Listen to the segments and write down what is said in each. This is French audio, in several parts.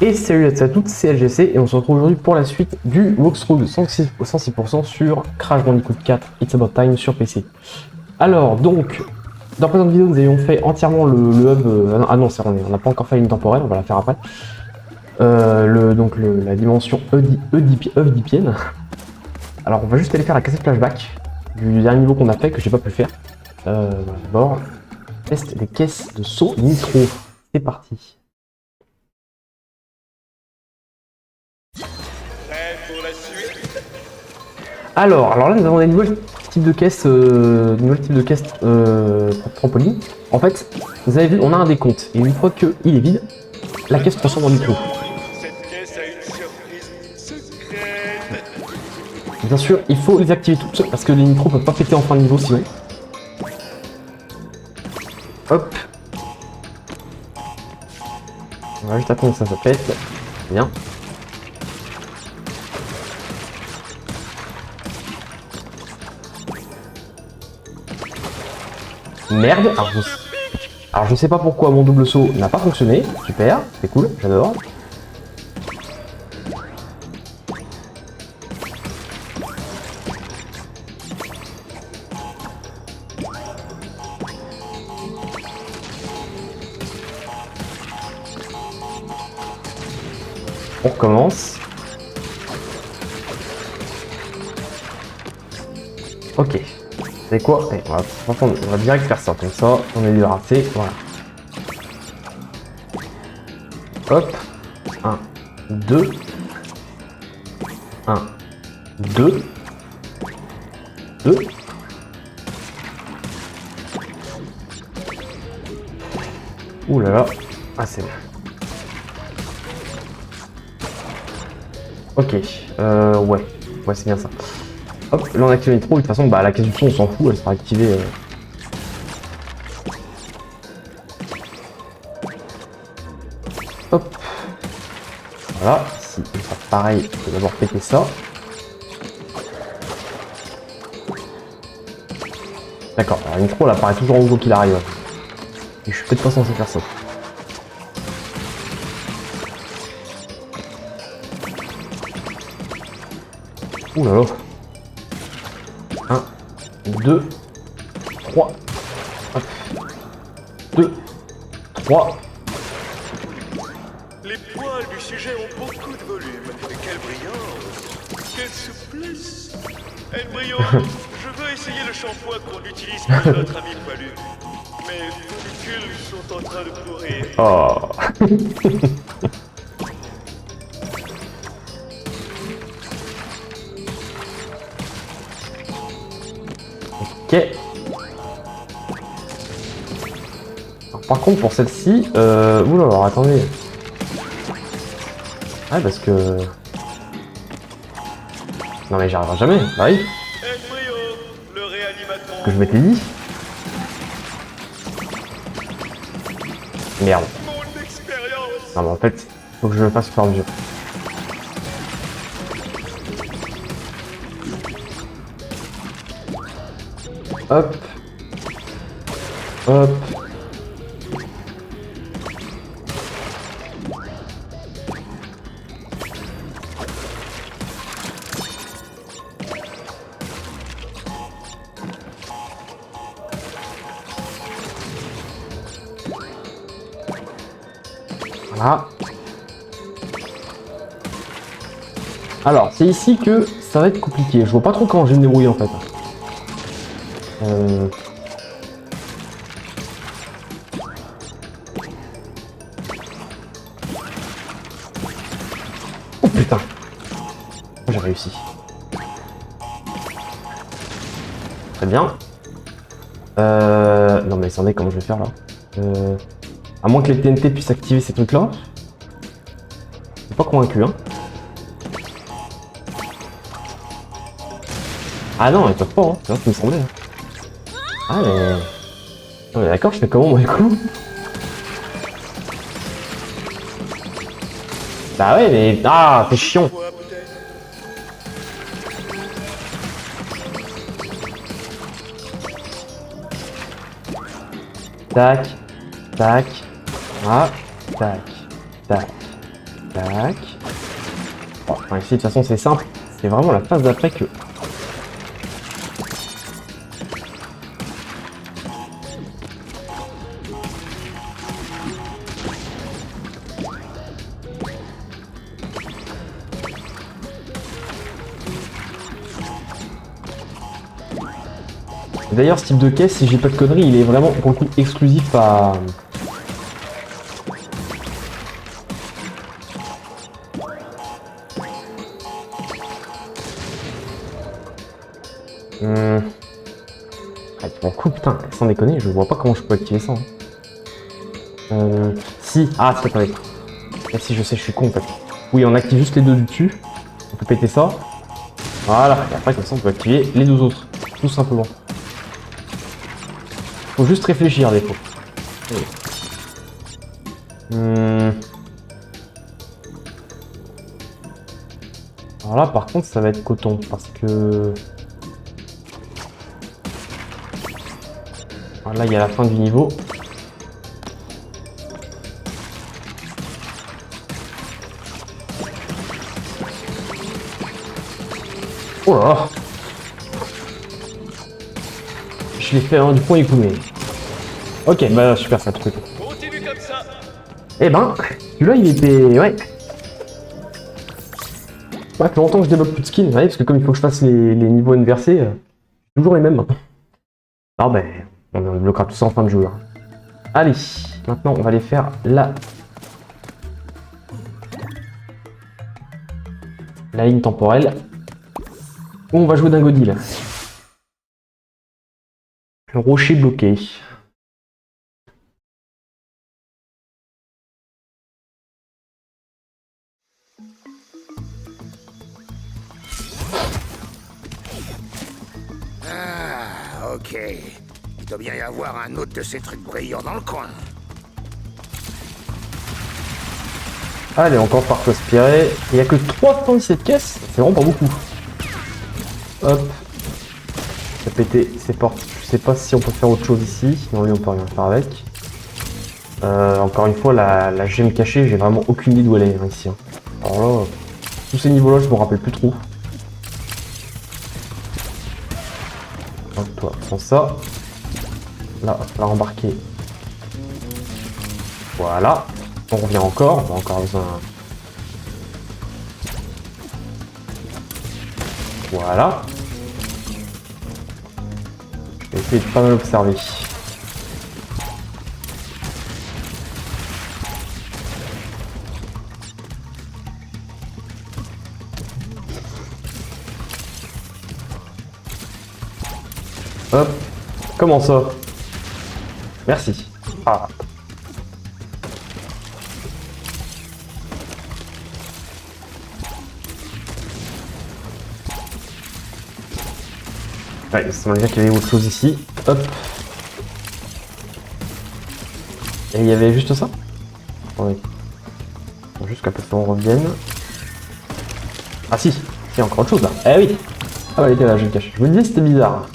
Et salut à tous à toutes, c'est LGC et on se retrouve aujourd'hui pour la suite du walkthrough de 106% sur Crash Bandicoot 4 It's About Time sur PC. Alors donc, dans la présente vidéo nous avions fait entièrement le hub, ah non c'est on n'a pas encore fait une temporelle, on va la faire après. La dimension Oedipienne. Alors on va juste aller faire la cassette flashback du dernier niveau qu'on a fait que j'ai pas pu faire. D'abord, test des caisses de saut nitro. C'est parti. Alors là nous avons des nouveaux types de caisses, trampoline. En fait, vous avez vu, on a un décompte et une fois qu'il est vide, la caisse se transforme en nitro. Cette caisse a une surprise secrète. Bien sûr, il faut les activer toutes seules parce que les nitros peuvent pas péter en fin de niveau sinon. Hop. On va juste attendre que ça se pète. Bien. Merde. Alors je sais pas pourquoi mon double saut n'a pas fonctionné. Super, c'est cool, j'adore. On recommence. Ok. C'est quoi? Allez, on va direct faire ça, comme ça, on est débarrassé, voilà. Hop. 1, 2. 1, 2. 2. Ouh là là. Ah, c'est bien. Ok. Ouais. Ouais, c'est bien ça. Hop, là on active les nitro, de toute façon bah la caisse du son on s'en fout, elle sera activée. Hop. Voilà, si on fait pareil, je vais d'abord péter ça. D'accord, la nitro elle apparaît toujours en haut qu'il arrive. Et je suis peut-être pas censé faire ça. Ouh là là. 1, 2, 3. Hop. 2, 3. Les poils du sujet ont beaucoup de volume. Et quelle brillance. Quelle souplesse. Embryo, je veux essayer le shampoing qu'on utilise pour notre ami poilu. Mes follicules sont en train de pourrir. Oh. Ok. Alors, par contre pour celle-ci, oula alors attendez. Ah parce que... Non mais j'y arriverai jamais, bah oui. Embryo, le réanimateur. Que je m'étais dit. Merde. Mon expérience. Non mais en fait, faut que je le fasse par mesure. Hop. Hop. Voilà. Alors, c'est ici que ça va être compliqué. Je vois pas trop comment je vais me débrouiller en fait. Oh putain! J'ai réussi. Très bien. Non mais attendez, comment je vais faire là? À moins que les TNT puissent activer ces trucs là. Je suis pas convaincu hein. Ah non, ils peuvent pas, hein. C'est ce qui me semblait. Ah mais... Non mais d'accord, je fais comment moi du coup? Bah ouais mais... Ah, c'est chiant. Tac, tac, ah, tac, tac. Tac. Bon, enfin, ici, de toute façon, c'est simple. C'est vraiment la phase d'après que... D'ailleurs, ce type de caisse, si j'ai pas de conneries, il est vraiment pour le coup exclusif à... Ah, mon coup, putain, sans déconner, je vois pas comment je peux activer ça. Si, ah, c'est pas vrai. Ah, si, je sais, je suis con en fait. Oui, on active juste les deux du dessus. On peut péter ça. Voilà, et après, comme ça, on peut activer les deux autres. Tout simplement. Faut juste réfléchir des fois. Alors là, par contre, ça va être coton parce que... Alors là, il y a la fin du niveau. Oh là là. Je l'ai fait du point écoulé. Ok, bah super, ça a tout été. Continue comme ça. Eh ben, celui-là il était... Ouais. Ça fait longtemps que je débloque plus de skins, ouais, parce que comme il faut que je fasse les niveaux inversés, toujours les mêmes. Ah ben, on débloquera tout ça en fin de jeu. Hein. Allez, maintenant on va aller faire la ligne temporelle. Où on va jouer d'un godil. Le rocher bloqué. Ah, ok. Il doit bien y avoir un autre de ces trucs brillants dans le coin. Allez, encore par aspirer. Il n'y a que 317 caisses, c'est vraiment pas beaucoup. Hop. Ça a pété ces portes. Je sais pas si on peut faire autre chose ici. Non, oui, on peut rien faire avec. Encore une fois, la gemme cachée, j'ai vraiment aucune idée d'où elle est hein, ici. Hein. Alors là, tous ces niveaux-là, je me rappelle plus trop. Hop, toi, prends ça. Là, il va falloir embarquer. Voilà. On revient encore. On va encore dans un... Voilà. Je vais essayer de pas mal observer. Hop. Comment ça? Merci. Ah. Ouais, ça m'a dit qu'il y avait autre chose ici. Hop. Et il y avait juste ça? Oui. Juste qu'à peu près on revienne. Ah si, il y a encore autre chose là. Eh oui. Ah bah elle était là, je le cache. Je me disais c'était bizarre.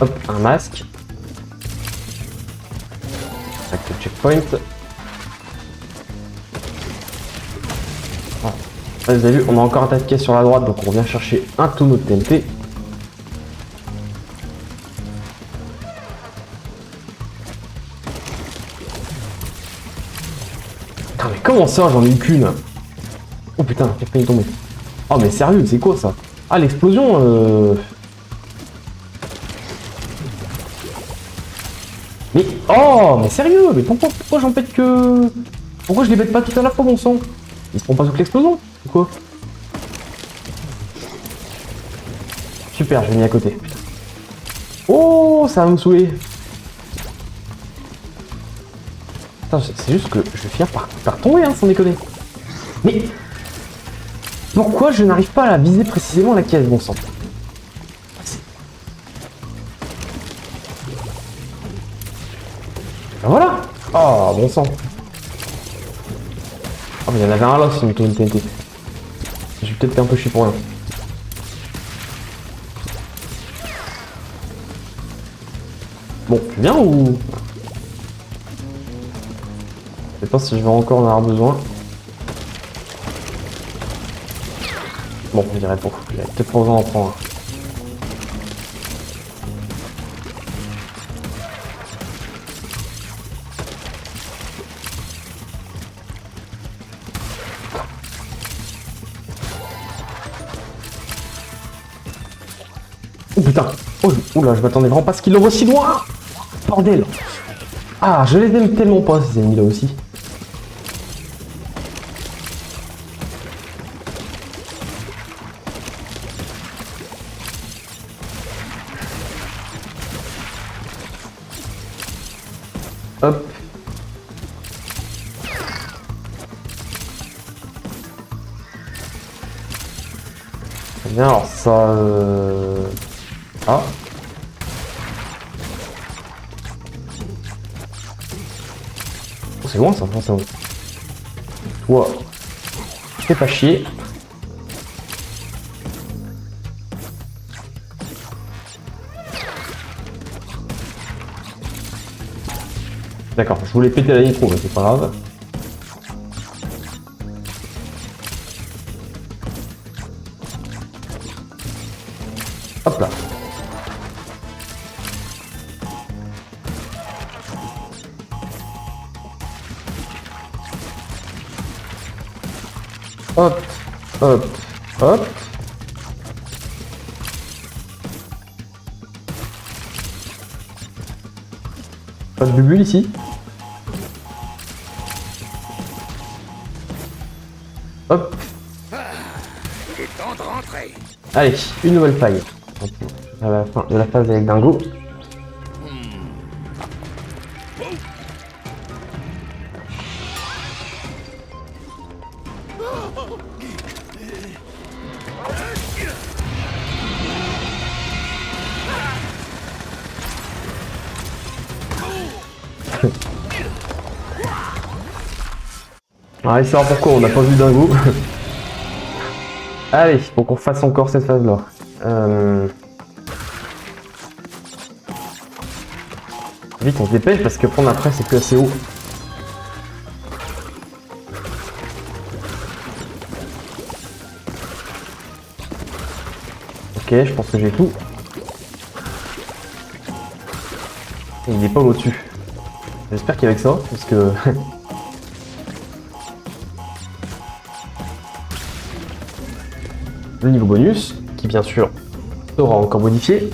Hop, un masque. Avec le checkpoint. Voilà. Là, vous avez vu, on a encore un tas de caisses sur la droite, donc on vient chercher un tonneau de TNT. Putain, mais comment ça, j'en ai eu qu'une? Oh putain, quelqu'un est tombé. Oh mais sérieux, c'est quoi ça? Ah, l'explosion Mais oh, mais sérieux, mais pourquoi j'en pète que... Pourquoi je les pète pas tout à la fois, mon sang? Ils se prend pas toute l'explosion? Pourquoi? Super, je l'ai mis à côté. Putain. Oh, ça va me saouler. Putain, c'est juste que je vais finir par tomber, hein, sans déconner. Mais... Pourquoi je n'arrive pas à la viser précisément la caisse, bon sang? Ben voilà. Oh, bon sang. Ah mais il y en avait un là, c'est une TNT. J'ai peut-être fait un peu chier pour rien. Bon, tu viens ou... Je sais pas si je vais encore en avoir besoin. Bon, je dirais pour. Il y a peut-être pas besoin d'en prendre un. Oh putain! Oh, oula, je m'attendais vraiment pas à ce qu'il l'envoie si loin! Bordel! Ah, je les aime tellement pas ces ennemis là aussi. Hop. Très bien, alors ça... Ah. Oh, c'est loin ça, c'est loin. Toi, fais pas chier. D'accord, je voulais péter la nitro, mais c'est pas grave. Hop là. Hop, hop, hop. Pas de bubule ici. Hop. Il est temps de rentrer. Allez, une nouvelle faille. À la fin de la phase avec Dingo. Allez, savoir pourquoi on n'a pas vu Dingo. Allez, faut qu'on fasse encore cette phase-là. Vite, on se dépêche parce que prendre après, c'est plus assez haut. Ok, je pense que j'ai tout. Et il n'est pas au-dessus. J'espère qu'avec ça, parce que... le niveau bonus, qui bien sûr sera encore modifié.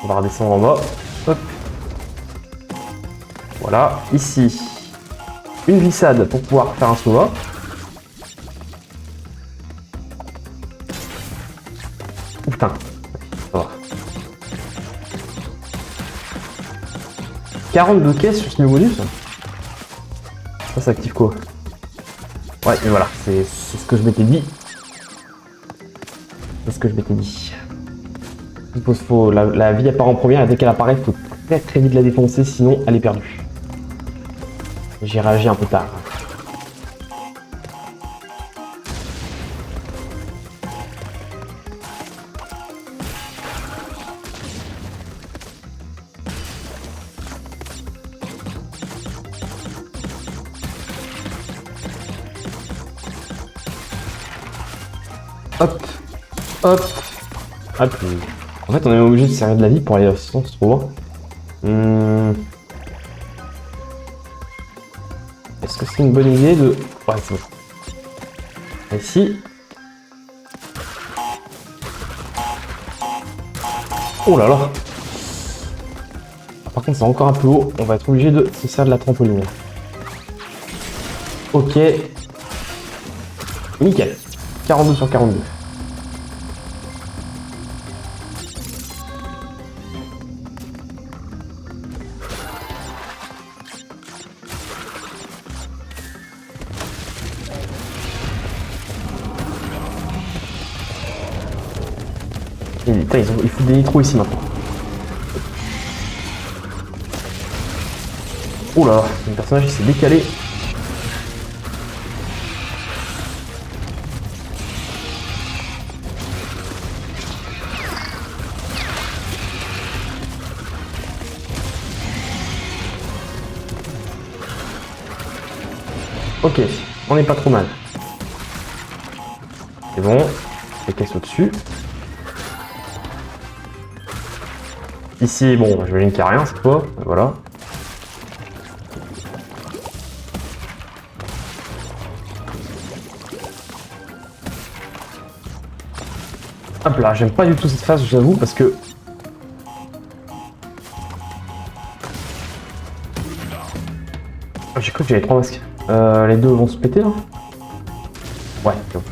On va redescendre en bas. Hop. Voilà, ici, une glissade pour pouvoir faire un saut. Oh putain, ça va. 42 caisses sur ce niveau bonus. Ça active quoi? Ouais, mais voilà, c'est ce que je m'étais dit. C'est ce que je m'étais dit. La vie apparaît en première et dès qu'elle apparaît, il faut très vite la défoncer, sinon elle est perdue. J'ai réagi un peu tard. Hop, hop, hop. En fait, on est obligé de servir de la vie pour aller à ce sens, trop loin. Est-ce que c'est une bonne idée de... Ouais, c'est bon. Ici. Oh là là. Par contre, c'est encore un peu haut. On va être obligé de se servir de la trampoline. Ok. Nickel. 42 sur 42. Et, putain, il faut des nitros ici maintenant. Oh là, mon personnage il s'est décalé. Ok, on n'est pas trop mal. C'est bon, les caisses au-dessus. Ici, bon, je vais qu'il n'y a rien cette fois, voilà. Hop là, j'aime pas du tout cette phase, j'avoue, parce que... J'ai cru que j'avais 3 masques. Les deux vont se péter là? Ouais, c'est bon.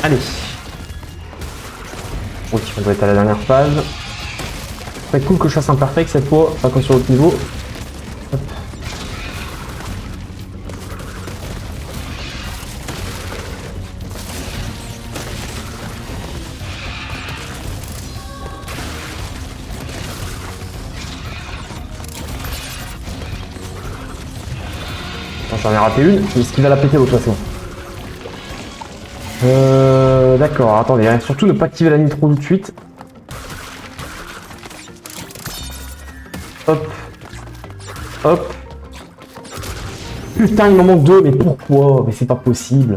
Allez. Oui, on doit être à la dernière phase. C'est cool que je fasse un perfect cette fois, pas comme sur l'autre niveau. Hop. J'en ai raté une, mais est-ce qu'il va la péter l'autre façon? D'accord, attendez, hein. Surtout ne pas activer la nitro tout de suite. Hop. Hop. Putain, il m'en manque 2, mais pourquoi? Mais c'est pas possible.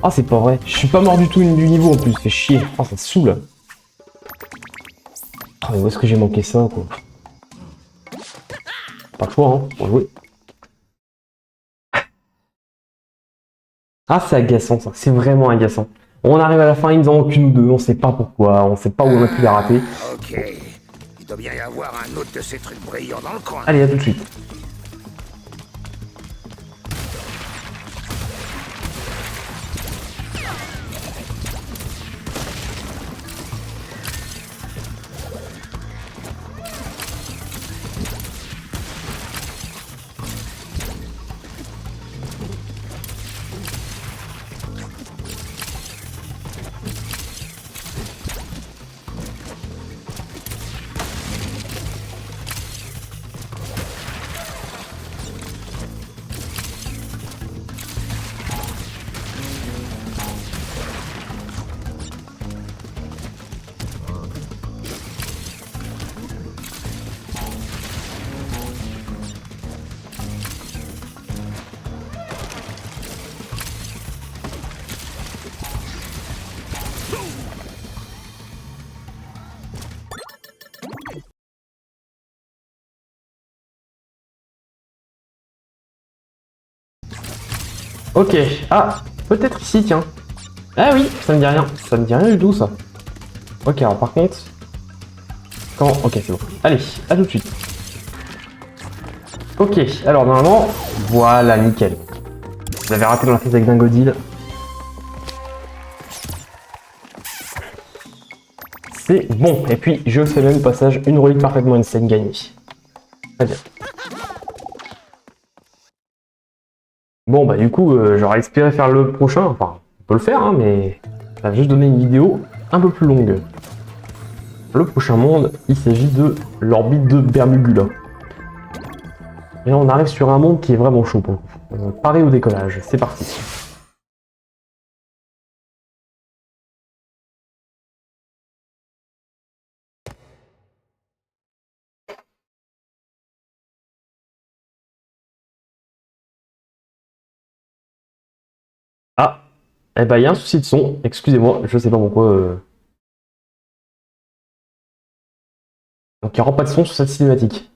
Ah, c'est pas vrai. Je suis pas mort du tout du niveau en plus, fait chier. Ah, ça saoule. Ah, mais où est-ce que j'ai manqué ça, quoi? Pas le choix, hein, pour jouer. Ah, c'est agaçant, ça. C'est vraiment agaçant. On arrive à la fin, il nous en manque une ou deux, on sait pas pourquoi, on sait pas où on a pu la rater. Ok. Il doit bien y avoir un autre de ces trucs brillants dans le coin. Allez, à tout de suite. Ok, ah, peut-être ici, tiens. Ah oui, ça me dit rien. Ça me dit rien du tout, ça. Ok, alors par contre... Comment... Ok, c'est bon. Allez, à tout de suite. Ok, alors normalement... Voilà, nickel. Vous avez raté dans la phase avec Dingodil. C'est bon. Et puis, je fais même passage une relique parfaitement insane gagnée. Très bien. Bon, bah du coup, j'aurais espéré faire le prochain. Enfin, on peut le faire, hein, mais... Ça va juste donner une vidéo un peu plus longue. Le prochain monde, il s'agit de l'orbite de Bermugula. Et là, on arrive sur un monde qui est vraiment chaud pour le coup. Pareil au décollage, c'est parti. Ah, eh ben il y a un souci de son, excusez-moi, je sais pas pourquoi. Donc il n'y aura pas de son sur cette cinématique.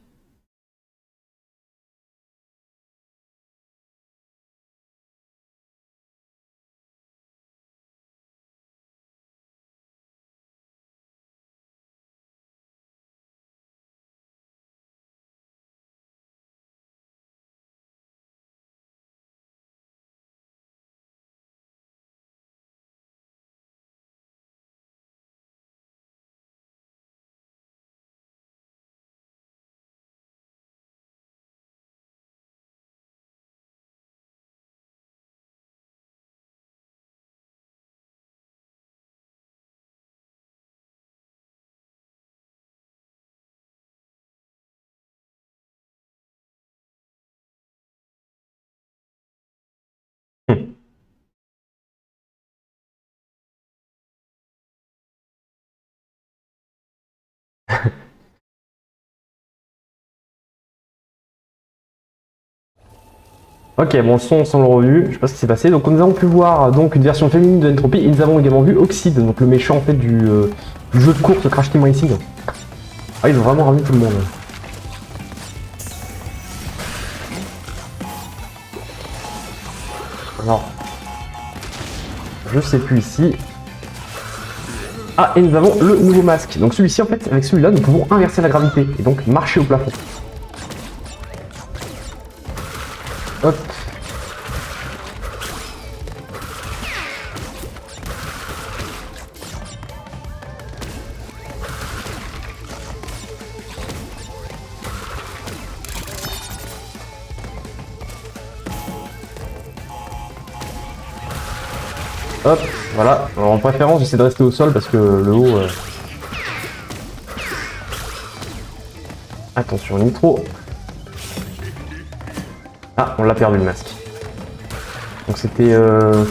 Ok, bon, le son, on l'a revu, je sais pas ce qui s'est passé. Donc nous avons pu voir donc une version féminine de Entropy et nous avons également vu Oxide, donc le méchant en fait du jeu de course Crash Team Racing. Ah, ils ont vraiment ramené tout le monde. Alors, je sais plus ici. Ah, et nous avons le nouveau masque. Donc celui-ci, en fait, avec celui-là, nous pouvons inverser la gravité et donc marcher au plafond. Hop. Hop, voilà. Alors en préférence, j'essaie de rester au sol parce que le haut... Attention, Nitro. Ah, on l'a perdu le masque. Donc c'était... Je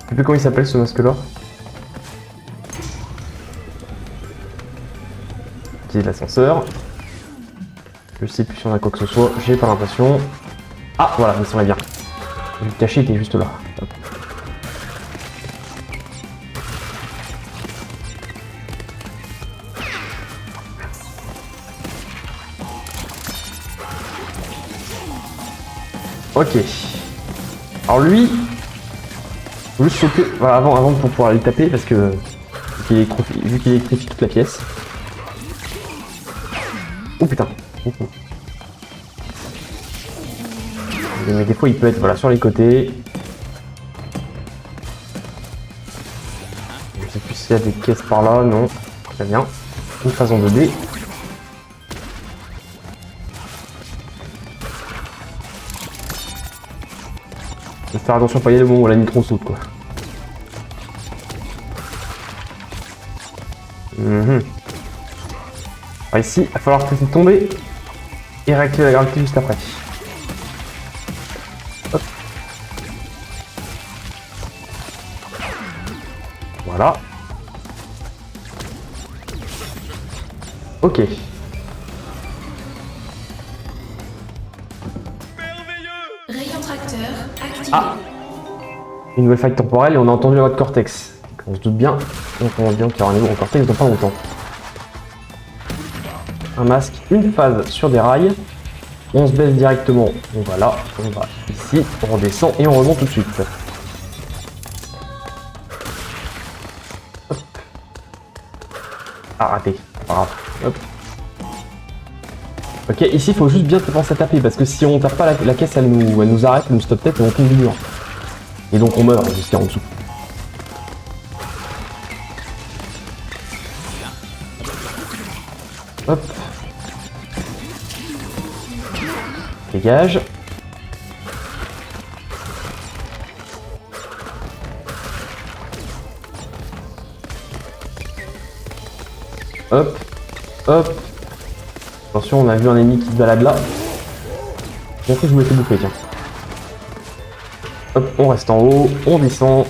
sais plus comment il s'appelle ce masque-là. Utiliser l'ascenseur. Je sais plus si on a quoi que ce soit, j'ai pas l'impression. Ah, voilà, ça semblait bien. Le cachet était juste là. Hop. Ok. Alors lui, faut juste choquer voilà, avant pour pouvoir aller taper parce que vu qu'il électrifie toute la pièce. Oh putain. Mais des fois il peut être voilà, sur les côtés. Je sais plus s'il y a des caisses par là, non. Très bien. Une phase en 2D. Faut faire attention à pas y aller au moment où la nitro saute quoi. Alors ici, il va falloir laisser tomber et réactiver la gravité juste après. Hop. Voilà. Ok. Rayon tracteur activé. Ah, une nouvelle faille temporelle et on a entendu la voix de Cortex. Donc on se doute bien, on pense bien qu'il y aura un nouveau Cortex dans pas longtemps. Un masque, une phase sur des rails. On se baisse directement. On va là, on va ici, on redescend et on remonte tout de suite. Hop. Ah, raté, pas grave. Hop. Ok, ici il faut juste bien penser à taper parce que si on tape pas la caisse, elle nous arrête, elle nous stop tête et on tombe du mur. Et donc on meurt jusqu'à en dessous. Hop. Dégage. Hop. Hop. Attention, on a vu un ennemi qui se balade là. J'ai cru que je me fais bouffer, tiens. Hop, on reste en haut, on descend,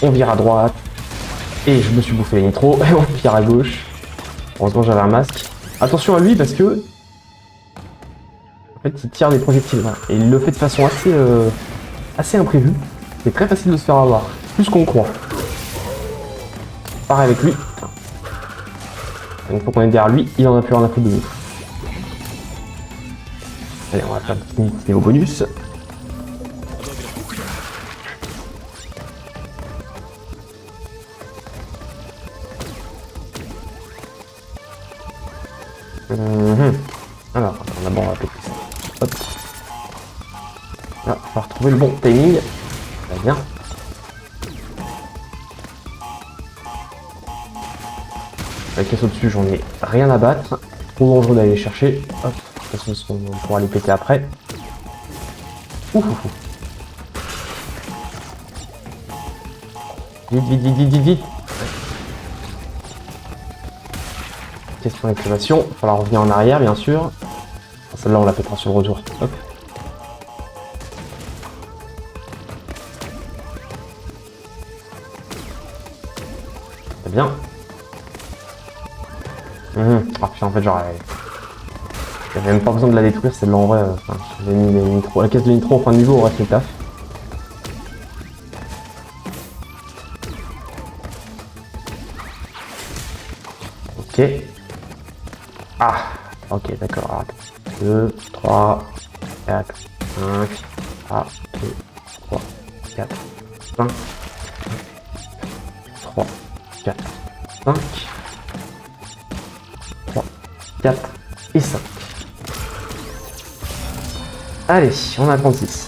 on vire à droite. Et je me suis bouffé les nitros, et on vire à gauche. Heureusement j'avais un masque. Attention à lui parce que... En fait, il tire des projectiles, voilà. Et il le fait de façon assez imprévue. C'est très facile de se faire avoir, plus qu'on croit. Pareil avec lui. Une fois qu'on est derrière lui, il en a plus rien à foutre de nous. Allez, on va faire un petit niveau bonus. Alors, d'abord on va appeler ça. Hop. Là, on va retrouver le bon timing. Très bien. La caisse au-dessus, j'en ai rien à battre. Trop dangereux d'aller les chercher. Hop. De toute façon, on pourra les péter après. Ouf, ouf, ouf. Vite, vite, vite, vite, vite, vite. Question d'activation. Il va falloir revenir en arrière, bien sûr. Celle-là, on la pètera sur le retour. Hop. C'est bien. Ah putain, en fait, j'avais même pas besoin de la détruire, celle-là en vrai. Enfin, j'ai mis les nitro. La caisse de nitro en fin de niveau aurait fait le taf. Ok. Ah, ok, d'accord. 2, 3, 4, 5. Ah, 2, 3, 4, 5. 3, 4, 5. 3, 4 et 5. Allez, on a 36.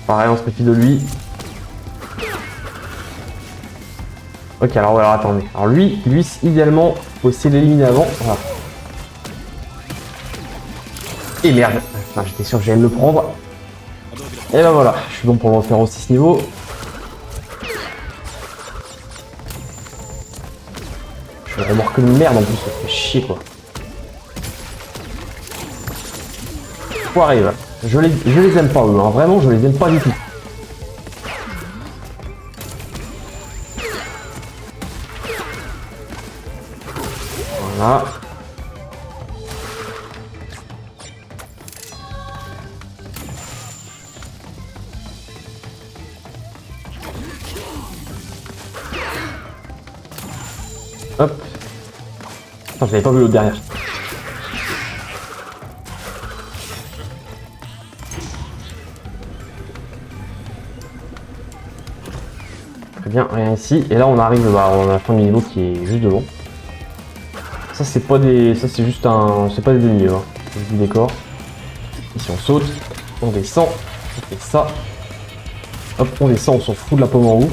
Pareil, on se méfie de lui. Ok, alors attendez. Alors lui, idéalement, faut essayer de l'éliminer avant. Voilà. Et merde. Enfin, j'étais sûr que j'allais le prendre. Et ben voilà, je suis bon pour le refaire aussi ce niveau. Je suis remorque de merde en plus, ça fait chier quoi. Faut arriver. Je les aime pas eux, hein. Vraiment je les aime pas du tout. Voilà. Hop. Attends, j'avais pas vu l'autre derrière. Très bien, rien ici. Et là on arrive on a la fin du niveau qui est juste devant. Ça c'est pas des. Ça c'est juste un. C'est pas des demi hein. C'est du décor. Ici on saute, on descend, on fait ça. Hop, on descend, on s'en fout de la pomme en haut.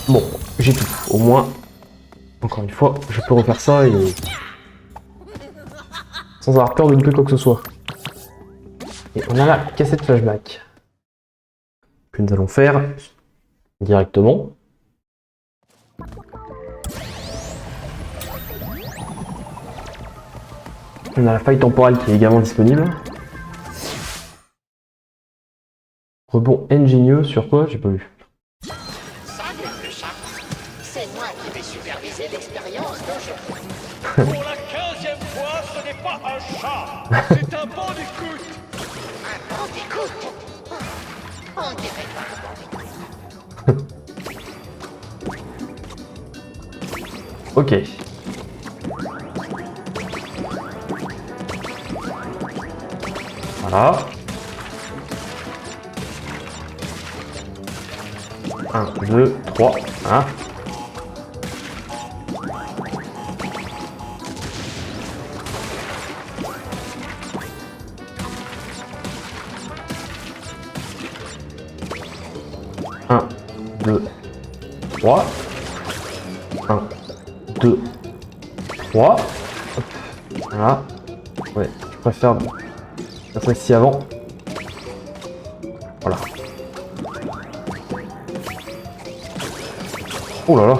Bon, j'ai tout. Au moins, encore une fois, je peux refaire ça et sans avoir peur de louper quoi que ce soit. Et on a la cassette flashback que nous allons faire directement. On a la faille temporelle qui est également disponible. Rebond ingénieux sur quoi? J'ai pas vu. C'est moi qui vais superviser l'expérience d'aujourd'hui. Pour la 15e fois, ce n'est pas un chat, c'est un bandicoot. Un bandicoot. On dirait pas un bandicoot. Ok. Voilà. 1, 2, 3, hein. Un, 2, 3. 1, 2, 3. Hop. Voilà. Ouais, je préfère faire ici avant. Voilà. Oh là là.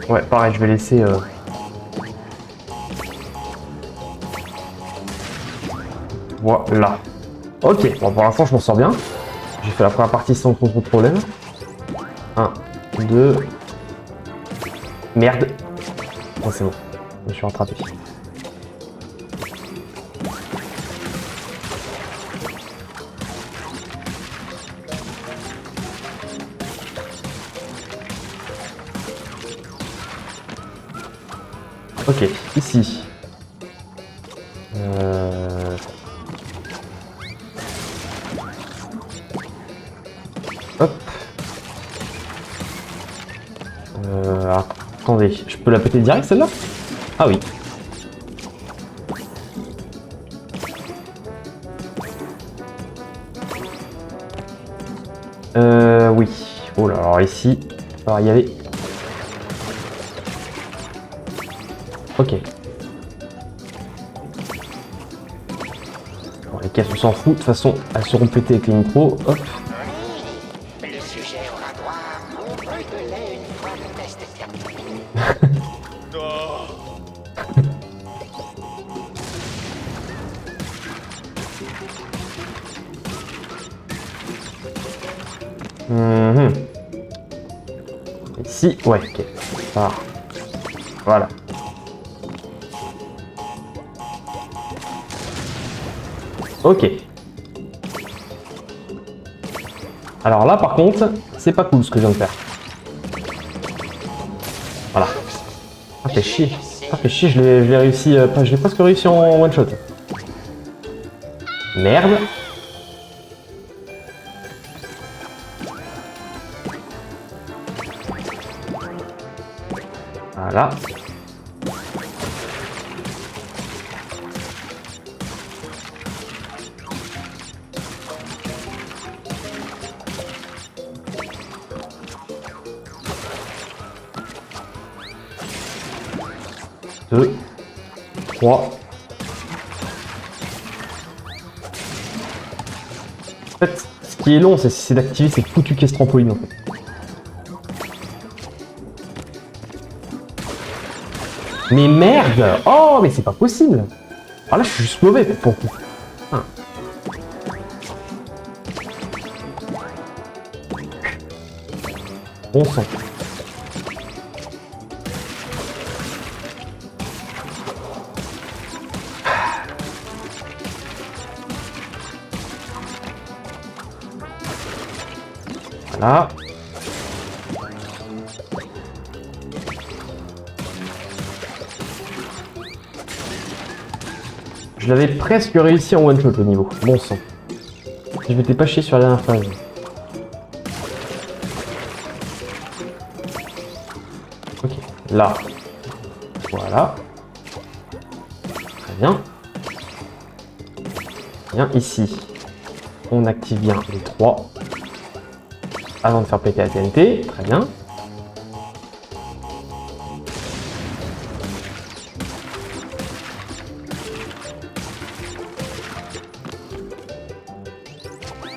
Ouais, pareil, je vais laisser... Voilà. Ok, bon, pour l'instant, je m'en sors bien. J'ai fait la première partie sans trop de problème. 1, 2... Merde. Oh, c'est bon. Je me suis rattrapé. Ok, ici. Hop. Attendez, je peux la péter direct celle-là? Ah oui. Oui. Oh là, alors ici, on va y aller. Ok. Bon, les caisses, on s'en fout. De toute façon, elles seront pétées avec les micros. Hop. Le sujet aura droit à un peu de lait une fois le test est terminé. Mhm. Ici, ouais, ok. Ça va. Voilà. Ok. Alors là, par contre, c'est pas cool ce que je viens de faire. Voilà. Ah, fait chier. Ah, fait chier, je l'ai réussi. Je l'ai presque réussi en one shot. Merde. Voilà. Deux. 3. En fait, ce qui est long, c'est d'activer ces foutues caisses trampolines en fait. Mais merde! Oh, mais c'est pas possible! Ah là, je suis juste mauvais pour le coup. Ah. Bon sang. Voilà. Je l'avais presque réussi en one shot au niveau. Bon sang. Je m'étais pas chié sur la dernière phase. Ok. Là. Voilà. Très bien. Bien ici. On active bien les 3. Avant de faire péter la TNT, très bien.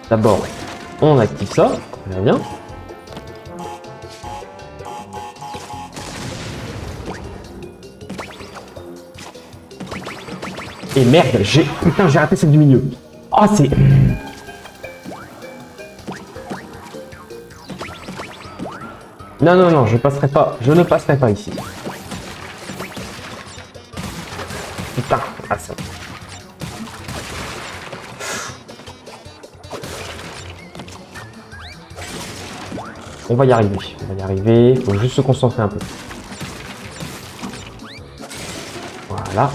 D'abord, on active ça, très bien. Et merde, putain, j'ai raté celle du milieu. Oh, c'est... Non, non, non, je passerai pas. Je ne passerai pas ici. Putain, ah ça. On va y arriver. On va y arriver. Faut juste se concentrer un peu. Voilà.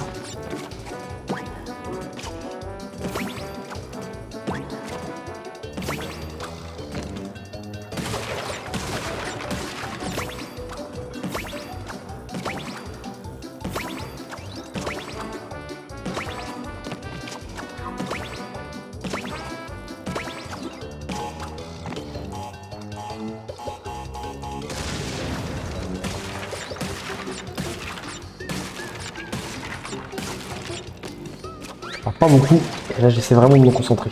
Alors, pas beaucoup. Et là, j'essaie vraiment de me concentrer.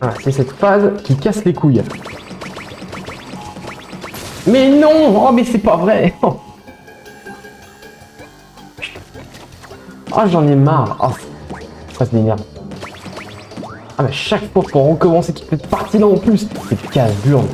Ah, c'est cette phase qui casse les couilles. Mais non! Oh, mais c'est pas vrai! Oh, oh j'en ai marre! Oh, ça se m'énerve. Ah, mais chaque fois pour recommencer toute cette partie-là en plus, c'est casse-burne.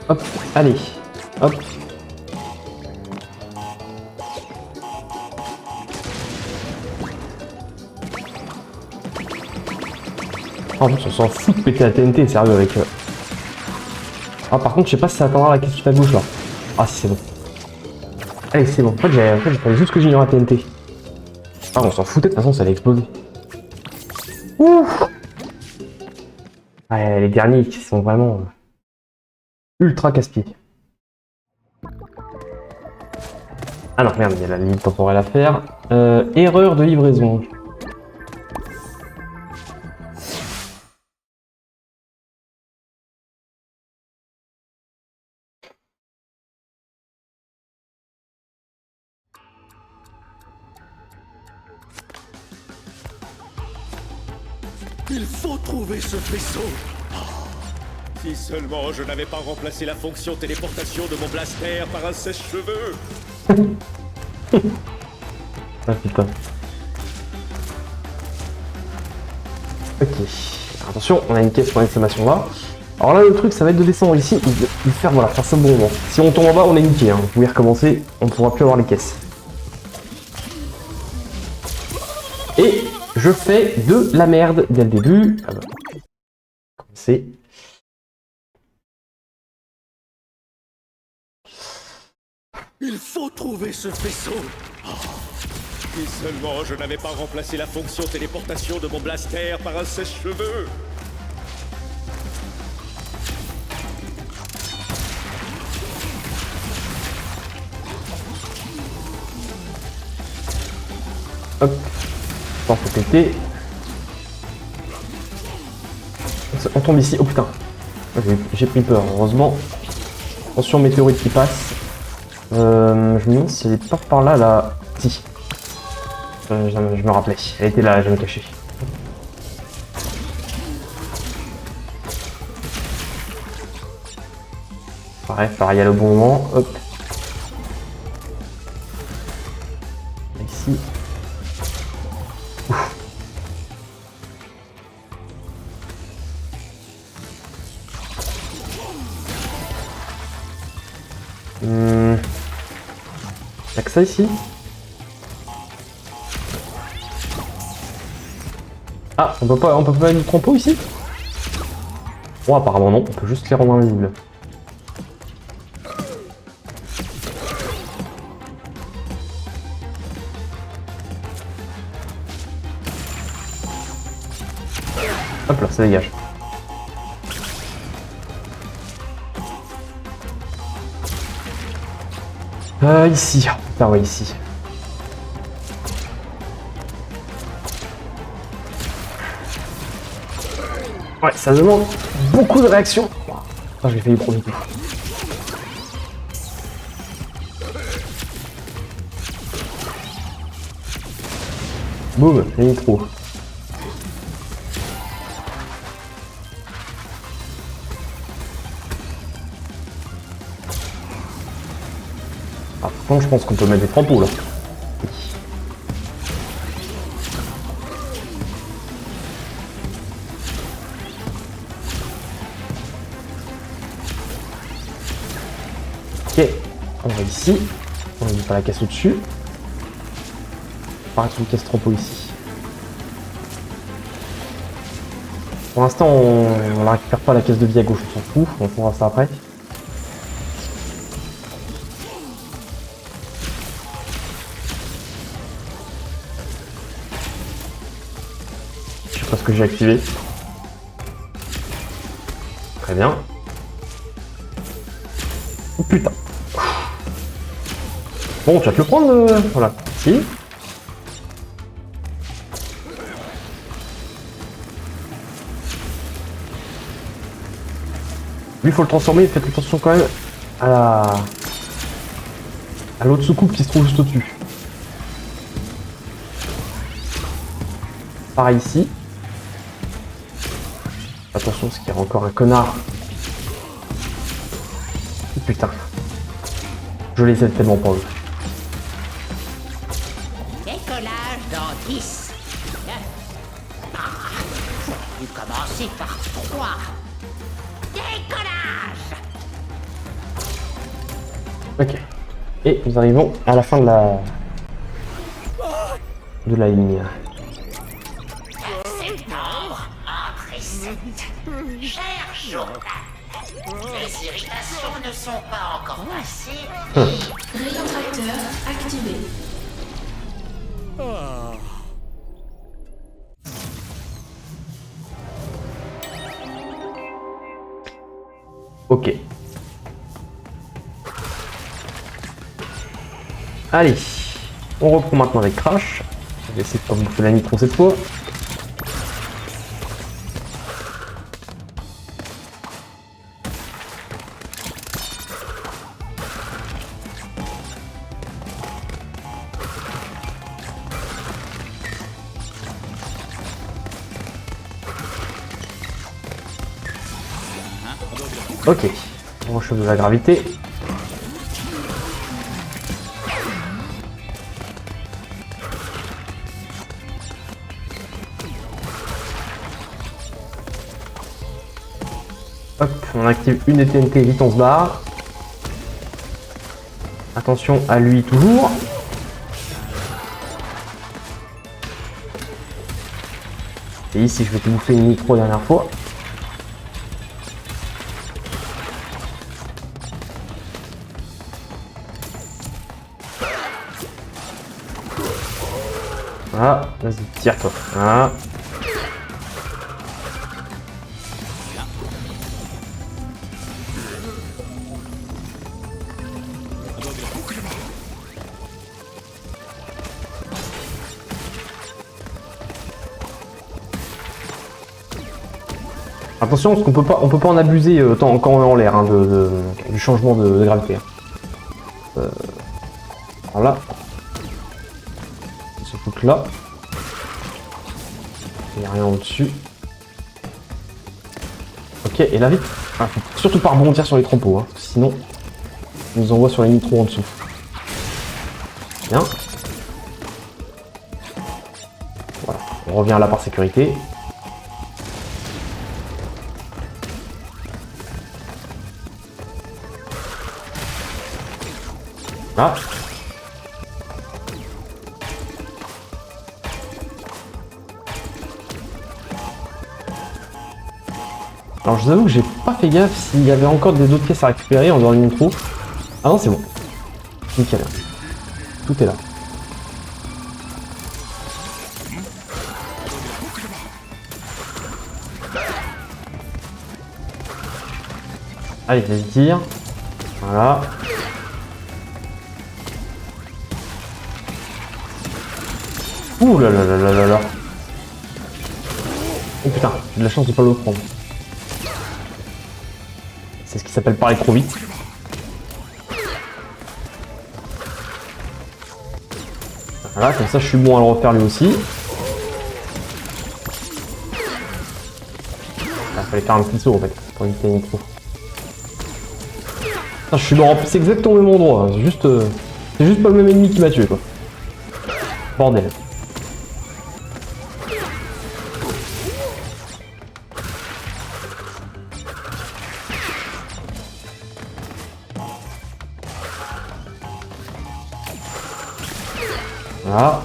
Hop, allez, hop. En plus, on s'en fout de péter la TNT, sérieux, avec... Ah, par contre, je sais pas si ça attendra la caisse à gauche, là. Ah, si, c'est bon. Allez, c'est bon. En fait, j'ai pas juste que j'ai une TNT. Ah, on s'en foutait, de toute façon, ça allait exploser. Ouf. Ouais, les derniers qui sont vraiment ultra casse-pieds. Ah non, merde, il y a la limite temporelle à faire. Erreur de livraison. Il faut trouver ce vaisseau. Si seulement je n'avais pas remplacé la fonction téléportation de mon blaster par un sèche-cheveux. Ah putain. Ok. Attention, on a une caisse pour l'exclamation là. Alors là, le truc, ça va être de descendre ici et de faire, voilà, faire ça bon moment. Si on tombe en bas, on est niqué. Hein. Vous pouvez recommencer, on ne pourra plus avoir les caisses. Et je fais de la merde dès le début. Ah bah. C'est. Il faut trouver ce vaisseau. Si seulement je n'avais pas remplacé la fonction téléportation de mon blaster par un sèche-cheveux. Hop. On faut péter. On tombe ici. Oh putain. J'ai pris peur, heureusement. Attention, météorite qui passe. Je me demande si elle est pas par là, là. Si. Je me rappelais. Elle était là, je me cachais. Pareil, il faut y aller au bon moment. Hop. Ici. Ouf. Y'a que ça ici? Ah, on peut pas aller du trompeau ici? Oh, apparemment non, on peut juste les rendre invisibles. Hop là, ça dégage. Ici. Putain, ouais, ici. Ouais, ça demande beaucoup de réactions. Putain, je l'ai fait du premier coup. Boum, j'ai mis trop. Ah, par contre, je pense qu'on peut mettre des trampots là. Ok, on va ici. On ne met pas la caisse au-dessus. Pareil, une caisse trampo ici. Pour l'instant, on la récupère pas la caisse de vie à gauche, on s'en fout. On fera ça après. Je sais pas ce que j'ai activé. Très bien. Oh putain. Bon, tu vas te le prendre, voilà. Si. Lui, il faut le transformer. Faites attention quand même à l'autre soucoupe qui se trouve juste au-dessus. Pareil ici. Attention, parce qu'il y a encore un connard. Oh, putain. Je les aide tellement pas eux. Décollage dans 10, 9. J'aurais dû commencer par 3. Décollage! Ok. Et nous arrivons à la fin de la ligne. Septembre, entrée 7. Cher journal, Les irritations ne sont pas encore passées. Rayon tracteur activé. Ok. Allez, on reprend maintenant avec Crash. Je vais essayer de pas bouffer la nitro cette fois. Ok, on rechauffe de la gravité. Hop, on active une des TNT, vite on se barre. Attention à lui toujours. Et ici je vais te bouffer une nitro la dernière fois. Voilà, vas-y, tire-toi. Voilà. Attention, parce qu'on peut pas en abuser quand on est en l'air, hein, du changement de gravité. Voilà. Surtout que là, il n'y a rien au-dessus. Ok, et là vite. Ah, faut surtout pas rebondir sur les trampots, hein, sinon on nous envoie sur les nitros en dessous. Bien. Voilà, on revient là par sécurité. Ah. Alors je vous avoue que j'ai pas fait gaffe s'il y avait encore des autres pièces à récupérer en dehors du nitro. Ah non, c'est bon. Nickel. Tout est là. Allez, vas-y, tire. Voilà. Ouh là là là là là là. Oh putain, j'ai de la chance de pas le prendre. C'est ce qui s'appelle parler trop vite. Voilà, comme ça je suis bon à le refaire lui aussi. Il fallait faire un petit saut en fait, pour éviter les micros. Je suis dans c'est exactement au même endroit, c'est juste pas le même ennemi qui m'a tué quoi. Bordel. Voilà.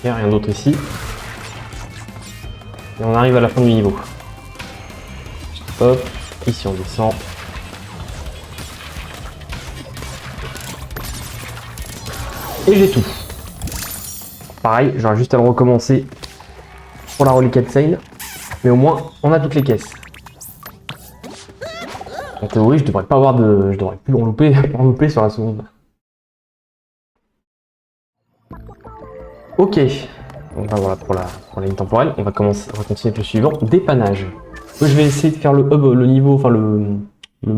Ok, rien d'autre ici. Et on arrive à la fin du niveau. Hop, ici on descend. Et j'ai tout. Pareil, j'aurais juste à le recommencer pour la reliquat Sale. Mais au moins, on a toutes les caisses. En théorie, je devrais pas avoir de. Je devrais plus en louper sur la seconde. Ok. Donc ben voilà pour la ligne temporelle. On va continuer avec le suivant. Dépannage. Moi, je vais essayer de faire le hub, le niveau, enfin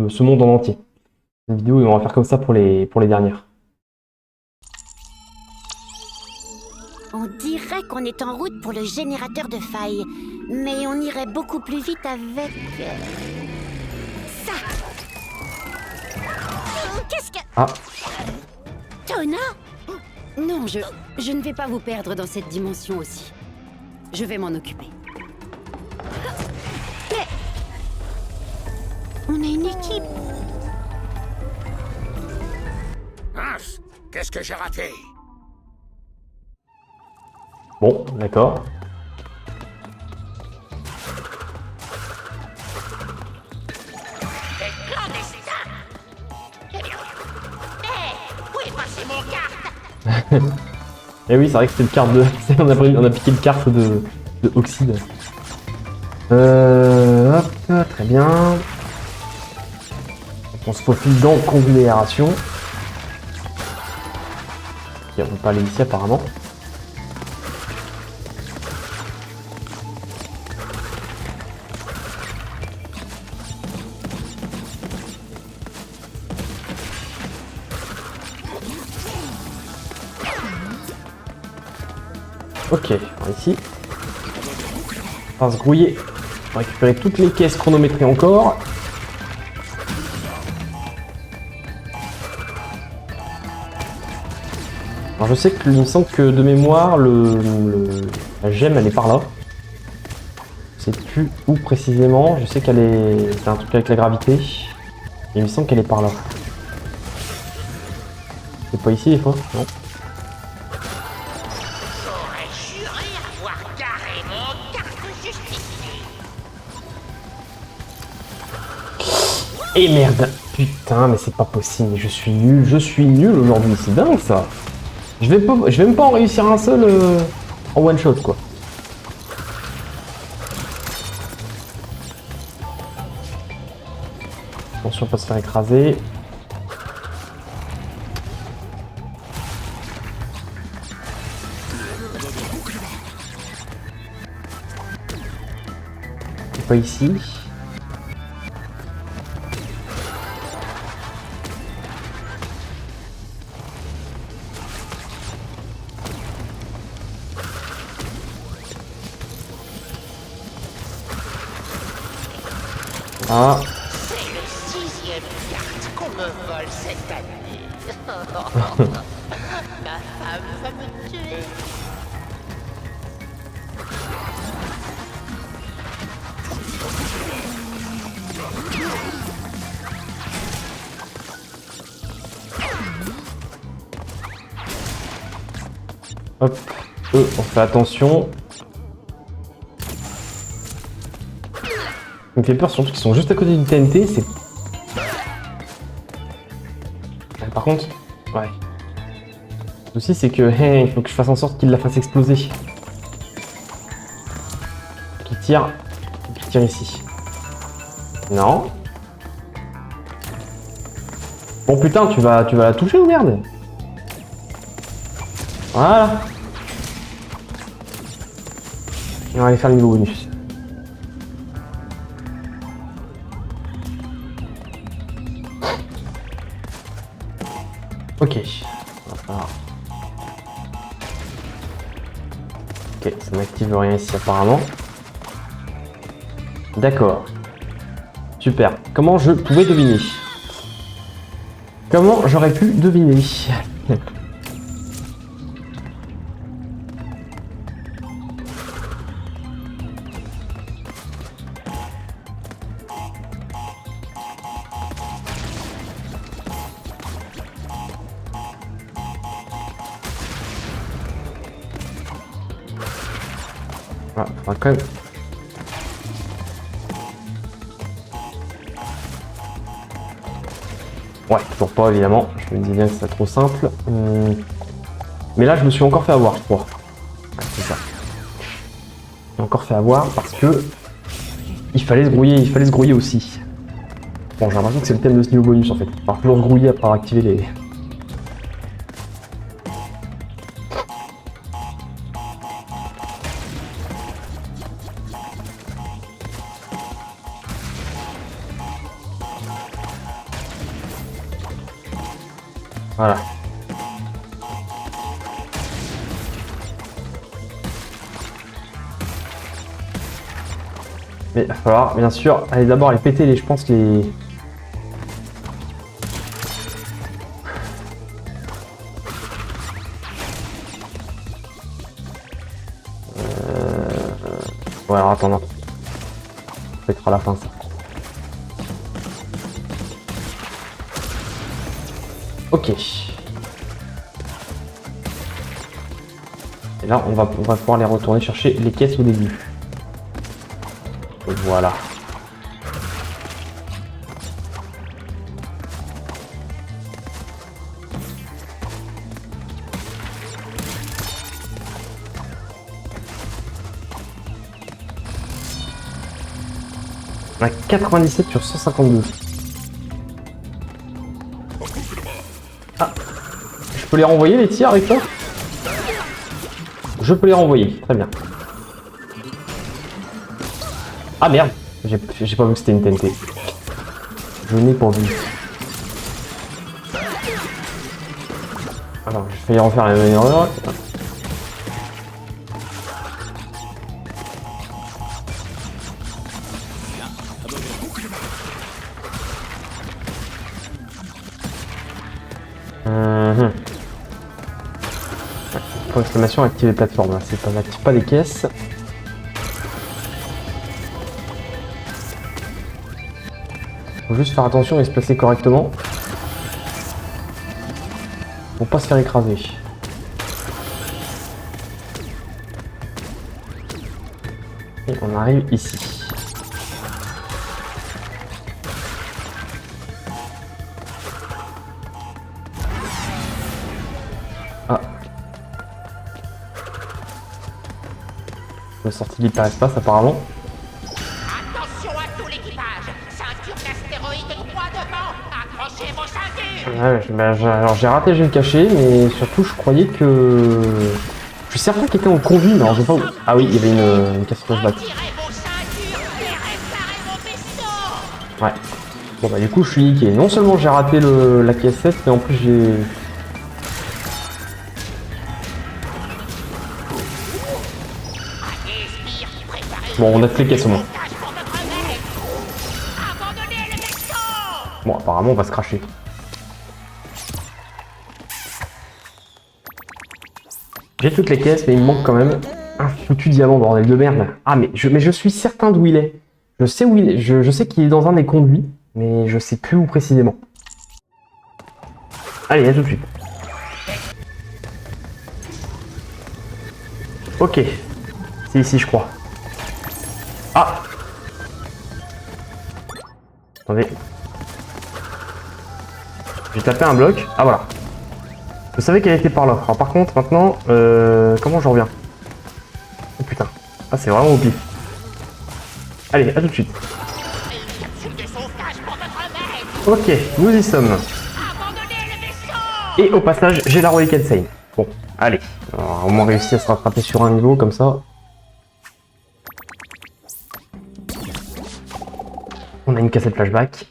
ce monde en entier. Une vidéo et on va faire comme ça pour les dernières. On dirait qu'on est en route pour le générateur de failles, mais on irait beaucoup plus vite avec... ça. Qu'est-ce que... Ah. Tona? Non, je ne vais pas vous perdre dans cette dimension aussi. Je vais m'en occuper. Mais... On est une équipe. Mince, qu'est-ce que j'ai raté? Bon, d'accord. Des clandestins. Hé, où est passée mon carte? Et oui, c'est vrai que c'était une carte de... on a piqué une carte de Oxide. Hop, très bien. On se faufile dans conduit aération. Ok, on peut pas aller ici apparemment. Ok, alors ici. On va se grouiller. On va récupérer toutes les caisses chronométrées encore. Alors je sais que il me semble que de mémoire, la gemme elle est par là. Je sais plus où précisément. Je sais qu'elle est. C'est un truc avec la gravité. Et il me semble qu'elle est par là. C'est pas ici des fois? Non. J'aurais juré avoir garé mon carte justifiée. Et merde! Putain, mais c'est pas possible. Je suis nul aujourd'hui. C'est dingue ça. Je vais même pas en réussir un seul en one shot quoi. Attention, pas se faire écraser. C'est pas ici. Ah. C'est le 6e carte qu'on me vole cette année. Ma femme va me tuer. Hop. On fait attention. Il me fait peur surtout qu'ils sont juste à côté du TNT, c'est... Par contre, ouais. Le souci c'est que, il faut que je fasse en sorte qu'il la fasse exploser. Qu'il tire ici. Non. Bon putain, tu vas la toucher ou merde? Voilà. On va aller faire le niveau bonus. Ok. Ok, ça n'active rien ici apparemment. D'accord. Super. Comment je pouvais deviner? Comment j'aurais pu deviner? Ah, faudra quand même. Ouais, toujours pas évidemment. Je me disais bien que c'est trop simple. Mais là, je me suis encore fait avoir, je crois. Ouais, c'est ça. J'ai encore fait avoir parce que il fallait se grouiller aussi. Bon, j'ai l'impression que c'est le thème de ce niveau bonus en fait. Il va toujours se grouiller après activer les. Voilà. Mais il va falloir, bien sûr, aller d'abord aller péter les, je pense, les... Ouais, alors attends, non. Ça va être à la fin, ça. Ok. Et là, on va pouvoir les retourner chercher les caisses au début. Et voilà. On a 97 sur 152. Ah. Je peux les renvoyer les tirs avec toi? Je peux les renvoyer, très bien. Ah merde, j'ai pas vu que c'était une TNT. Je n'ai pas vu. Alors, j'ai failli refaire la même erreur. Pour exclamation, activer les plateformes. C'est pas, n'active pas les caisses. Faut juste faire attention et se placer correctement. Pour pas se faire écraser. Et on arrive ici. Ah. On est sorti de l'hyperespace apparemment. Attention à tout l'équipage. Ceinture d'astéroïdes droit devant. Accrochez vos ceintures. Ouais, alors j'ai raté, j'ai le caché, mais surtout je croyais que... Je suis certain qu'il était en conduit, mais alors j'ai pas... Ah oui, il y avait une casse flashback. Tirez vos ceintures et réparez vos vaisseaux. Ouais. Bon bah du coup je suis niqué. Non seulement j'ai raté la cassette, mais en plus j'ai... Bon, on a toutes les caisses au moins. Bon, apparemment on va se cracher. J'ai toutes les caisses, mais il me manque quand même un foutu diamant, bordel de merde. Ah, mais je suis certain d'où il est. Je sais où il est. Je sais qu'il est dans un des conduits, mais je sais plus où précisément. Allez, à tout de suite. Ok. C'est ici, je crois. Ah! Attendez. J'ai tapé un bloc. Ah, voilà. Je savais qu'elle était par là. Alors par contre, maintenant, comment je reviens? Oh putain. Ah, c'est vraiment au pif. Allez, à tout de suite. Ok, nous y sommes. Et au passage, j'ai la relique Insane. Bon, allez. Alors, au moins réussi à se rattraper sur un niveau comme ça. On a une cassette flashback.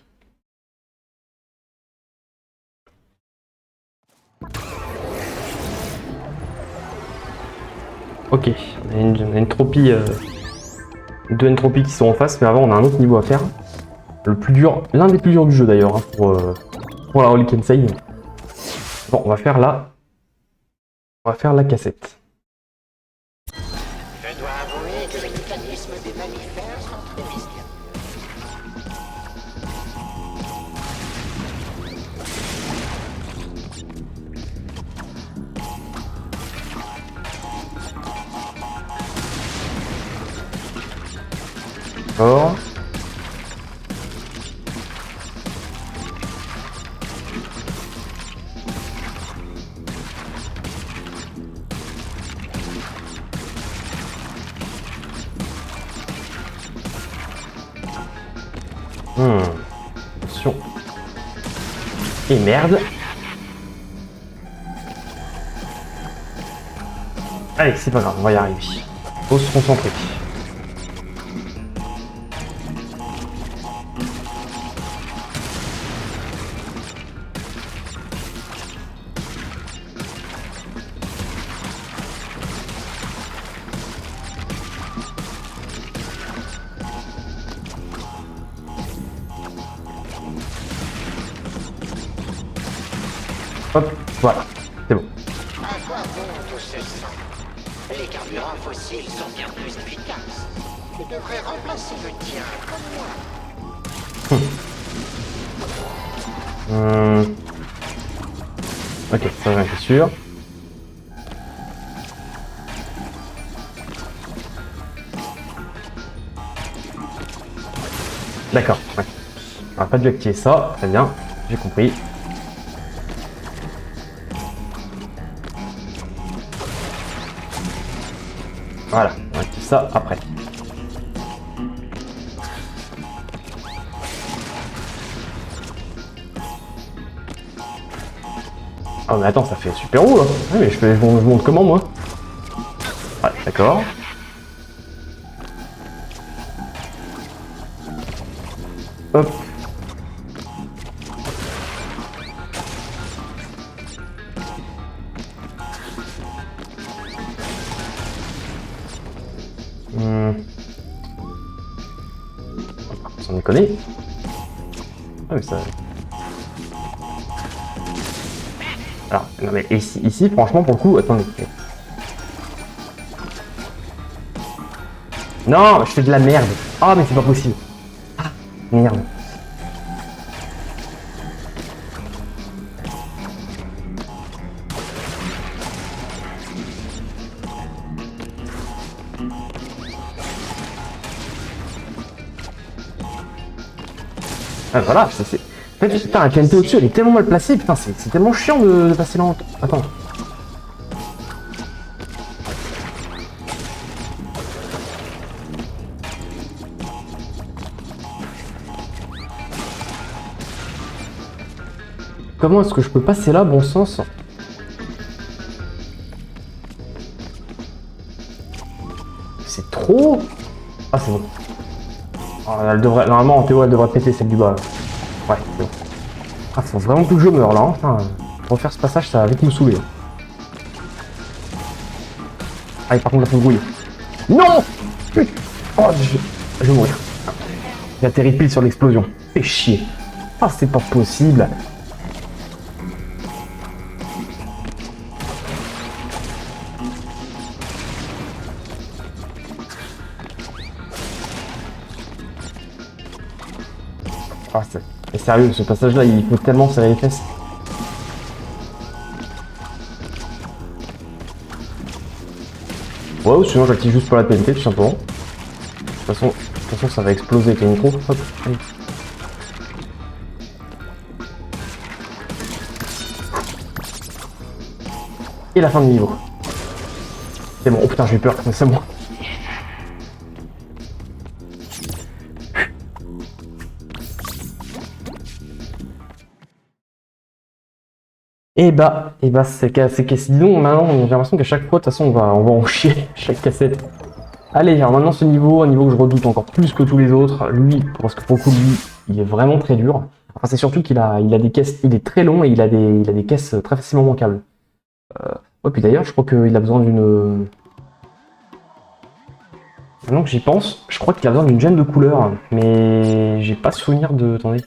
Ok, on a une entropie, deux entropies qui sont en face, mais avant on a un autre niveau à faire. Le plus dur, l'un des plus durs du jeu d'ailleurs, hein, pour la Relic Insane. Bon, on va faire la cassette. Je dois avouer que les mécanismes des mammifères sont très mystérieux. Or. Attention. Et merde. Allez, c'est pas grave, on va y arriver. Faut se concentrer. Hop, voilà, c'est bon. À quoi bon tout ce sang? Les carburants fossiles sont bien plus efficaces. Tu devrais remplacer le tien, comme moi. Ok, ça j'en suis sûr. D'accord, ouais. On n'a pas dû activer ça, très bien, j'ai compris. Voilà, on active ça après. Ah mais attends, ça fait super haut là. Ouais, mais je monte comment moi? Ouais, d'accord. Hop. Sans déconner. Ah mais ça... Alors, non mais ici, franchement, pour le coup, attendez. Non, je fais de la merde. Ah mais c'est pas possible. Ah, merde. Ah, voilà, c'est... En fait, putain, la TNT au-dessus, elle est tellement mal placée, putain, c'est tellement chiant de passer lent. Attends. Comment est-ce que je peux passer là, bon sens? C'est trop... Ah, c'est bon. Oh, elle devrait... Normalement, en théorie, elle devrait péter celle du bas. Ouais, c'est bon. Ah, faut vraiment que je meure là. Hein. Enfin, refaire ce passage, ça va vite me saouler. Ah, et par contre, la faut brouiller. Non! Oh, je vais mourir. Il atterrit pile sur l'explosion. Fais chier. Ah, c'est pas possible. Ah, c'est sérieux, ce passage-là, il faut tellement serrer les fesses. Ouais, ou sinon j'active juste pour la TNT, tout simplement. De toute façon, ça va exploser avec les micros. Hop, allez. Et la fin du niveau. C'est bon, oh putain, j'ai eu peur, mais c'est bon. Et bah, c'est disons maintenant, j'ai l'impression qu'à chaque fois, de toute façon, on va en chier chaque cassette. Allez, alors maintenant ce niveau, un niveau que je redoute encore plus que tous les autres, lui, parce que pour le coup, lui, il est vraiment très dur. Enfin, c'est surtout qu'il a des caisses, il est très long et il a des caisses très facilement manquables. Ouais, puis d'ailleurs, je crois qu'il a besoin d'une... Maintenant que j'y pense, je crois qu'il a besoin d'une gemme de couleur, mais j'ai pas souvenir de... Attendez.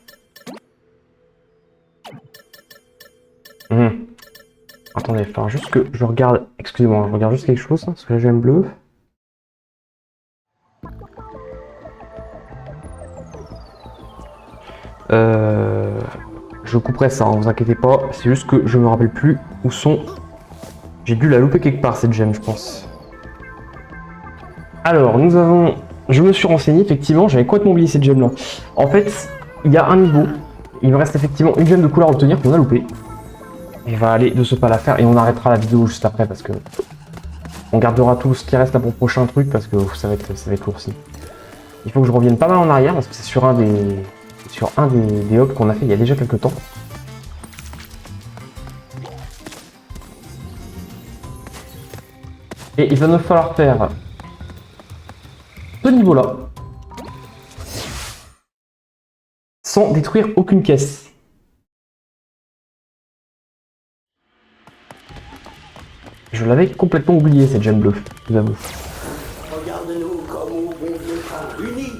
Attendez, il va falloir juste que je regarde... Excusez-moi, je regarde juste quelque chose, parce que la gemme bleue... Je couperai ça, hein, vous inquiétez pas, c'est juste que je me rappelle plus où sont... J'ai dû la louper quelque part cette gemme, je pense. Alors, nous avons... Je me suis renseigné, effectivement, j'avais complètement oublié cette gemme là. En fait, il y a un niveau, il me reste effectivement une gemme de couleur à obtenir qu'on a loupé. Et on va aller de ce pas la faire et on arrêtera la vidéo juste après parce que... On gardera tout ce qui reste là pour le prochain truc parce que ça va être lourd aussi. Il faut que je revienne pas mal en arrière parce que c'est sur un des hubs qu'on a fait il y a déjà quelques temps. Et il va me falloir faire ce niveau-là sans détruire aucune caisse. Je l'avais complètement oublié cette gemme bleue, je vous avoue. Regarde-nous comme au bon vieux temps, unis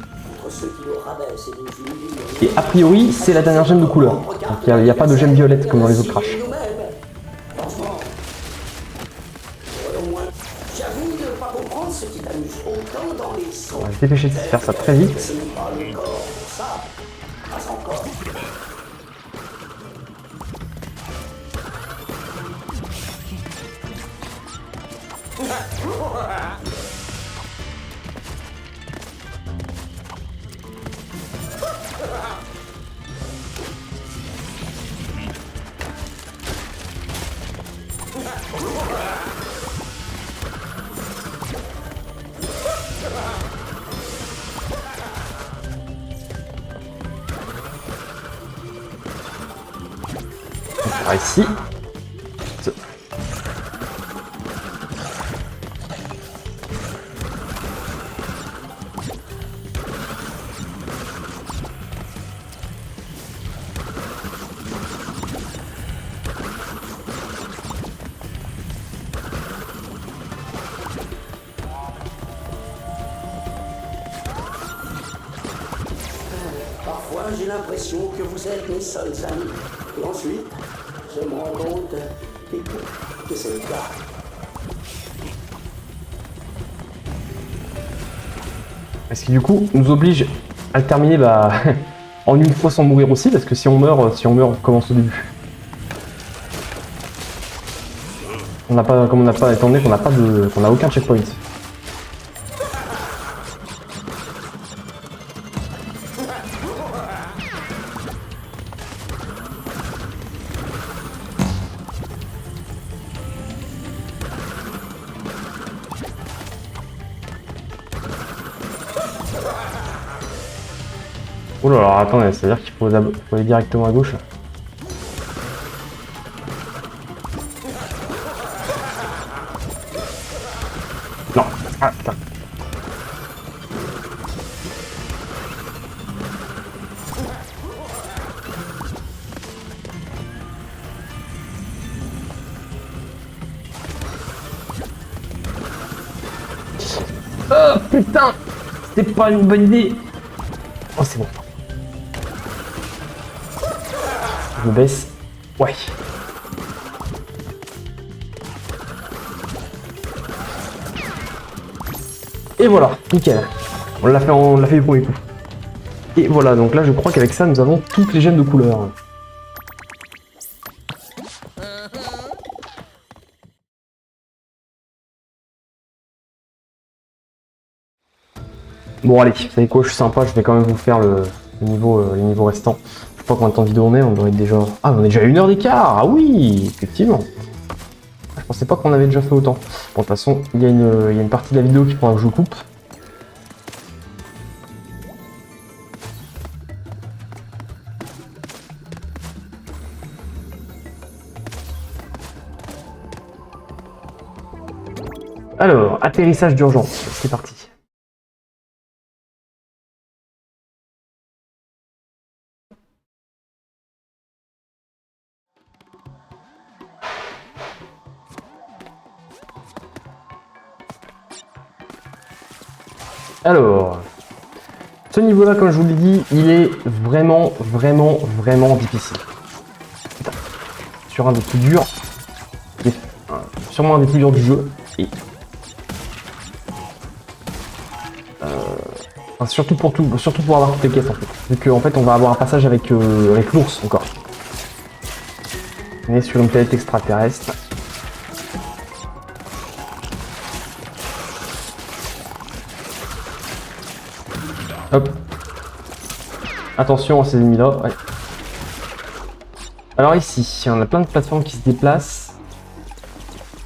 contre ceux qui nous rabaissent et nous humilient. Et a priori, c'est la dernière gemme de couleur. Donc il n'y a pas de gemme violette comme dans les autres crashs. Franchement, au moins, j'avoue ne pas comprendre ce qui t'amuse autant dans les frisson. On va se dépêcher de faire ça très vite. Ce n'est pas le corps, ça. Pas encore. Par ici. Parfois, j'ai l'impression que vous êtes mes seuls amis. Et ensuite, je me rends compte que c'est le cas. Ce qui du coup nous oblige à le terminer en une fois sans mourir aussi, parce que si on meurt, on recommence au début. On n'a pas, comme on n'a pas, étant donné qu'on n'a aucun checkpoint. Oh là là, attendez, c'est-à-dire qu'il faut aller directement à gauche. Non, ah putain. Oh putain, c'était pas une bonne idée. Oh c'est bon. Je me baisse. Ouais. Et voilà, nickel. On l'a fait du premier coup. Et voilà, donc là je crois qu'avec ça nous avons toutes les gemmes de couleur. Bon allez, vous savez quoi, je suis sympa, je vais quand même vous faire les niveaux restants. Je sais pas combien de temps de vidéo on est, on doit être déjà... Ah, on est déjà à 1 heure d'écart. Ah oui, effectivement. Je pensais pas qu'on avait déjà fait autant. Bon, de toute façon, il y a une partie de la vidéo qu'il faudra que je coupe. Alors, atterrissage d'urgence, c'est parti. Alors, ce niveau-là, comme je vous l'ai dit, il est vraiment difficile. Putain. Sur un des plus durs, sûrement un des plus durs du jeu. Et enfin, surtout pour avoir toutes les caisses en fait. Vu qu'en fait on va avoir un passage avec l'ours encore. On est sur une planète extraterrestre. Hop. Attention à ces ennemis là. Ouais. Alors ici, on a plein de plateformes qui se déplacent.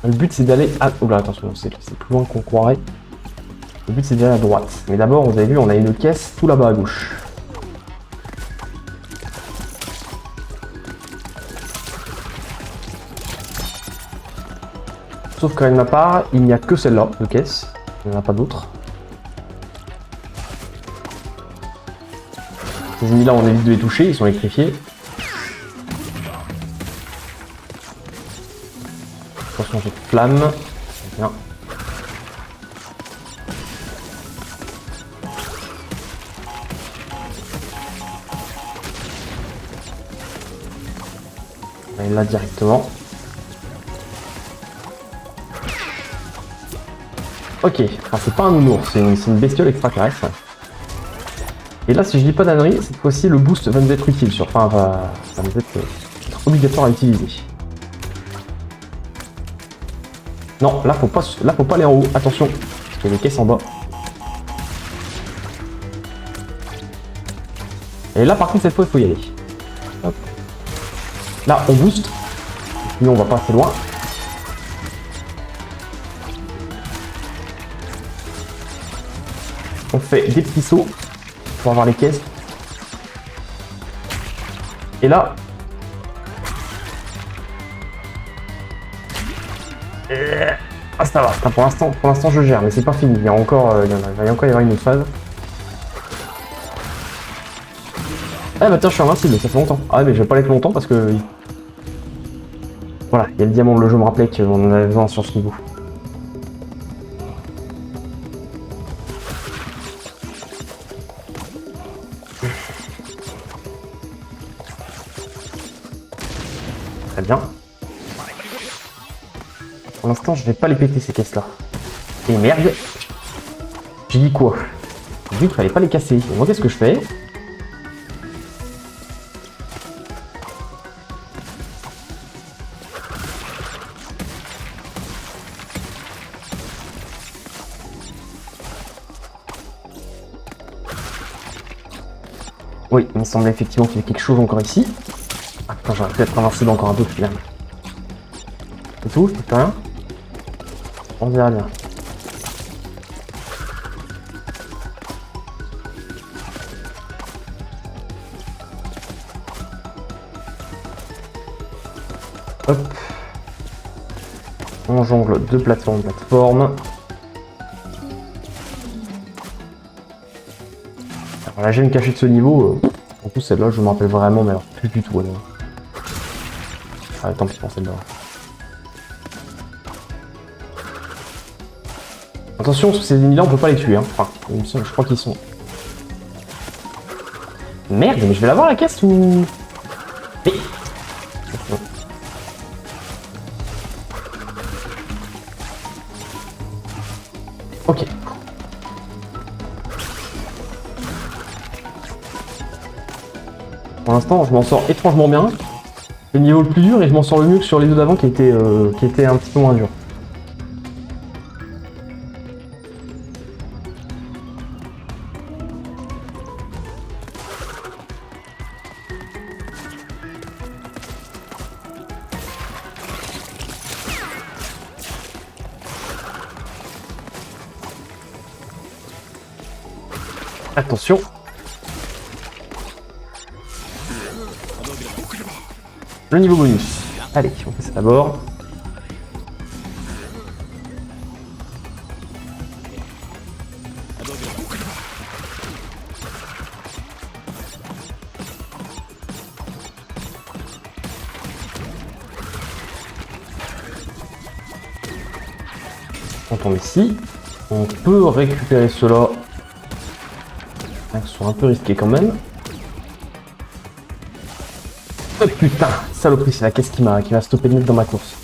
Le but c'est d'aller à... Oh là attention, c'est plus loin qu'on croirait. Le but c'est d'aller à droite. Mais d'abord, vous avez vu, on a une caisse tout là-bas à gauche. Sauf qu'à ma part, il n'y a que celle-là de caisse. Il n'y en a pas d'autres. Ces ennemis-là, on évite de les toucher, ils sont électrifiés. Attention, j'ai de flammes. Bien. On va aller là directement. Ok, enfin c'est pas un nounours, c'est une bestiole extraterrestre. Et là, si je dis pas d'ânerie, cette fois-ci le boost va nous être utile, enfin va nous être obligatoire à utiliser. Non, là faut pas aller en haut, attention, parce qu'il y a des caisses en bas. Et là par contre cette fois il faut y aller. Hop. Là on booste, nous on va pas assez loin. On fait des petits sauts pour avoir les caisses. Et là... Ah ça va, pour l'instant je gère, mais c'est pas fini, il va encore y avoir une autre phase. Ah bah tiens, je suis invincible, ça fait longtemps. Ah mais je vais pas l'être longtemps parce que... Voilà, il y a le diamant, le jeu me rappelait qu'on en avait besoin sur ce niveau. Très bien. Pour l'instant, je vais pas les péter ces caisses-là. Et merde. J'ai dit quoi? J'ai dit qu'il fallait pas les casser. Et moi, qu'est-ce que je fais? Oui, il me semblait effectivement qu'il y avait quelque chose encore ici. Ah putain, j'aurais peut-être invincible encore un peu finalement. C'est tout? C'est rien? On verra bien. Hop. On jongle de plateforme en plateforme. Alors la gemme cachée de ce niveau, en plus celle-là je me rappelle vraiment, mais alors plus du tout. Alors. Ah tant pis pour celle-là. Attention, parce que ces ennemis-là on peut pas les tuer. Hein. Enfin, je crois qu'ils sont... Merde, mais je vais l'avoir la caisse ou... Mais... Ok. Pour l'instant, je m'en sors étrangement bien. Le niveau le plus dur et je m'en sors le mieux que sur les deux d'avant qui étaient un petit peu moins durs. Attention. Le niveau bonus. Allez, on fait ça d'abord. On tombe ici. On peut récupérer ceux-là. Ils sont un peu risqués quand même. Oh putain, saloperie, c'est la caisse qui m'a stoppé net dans ma course.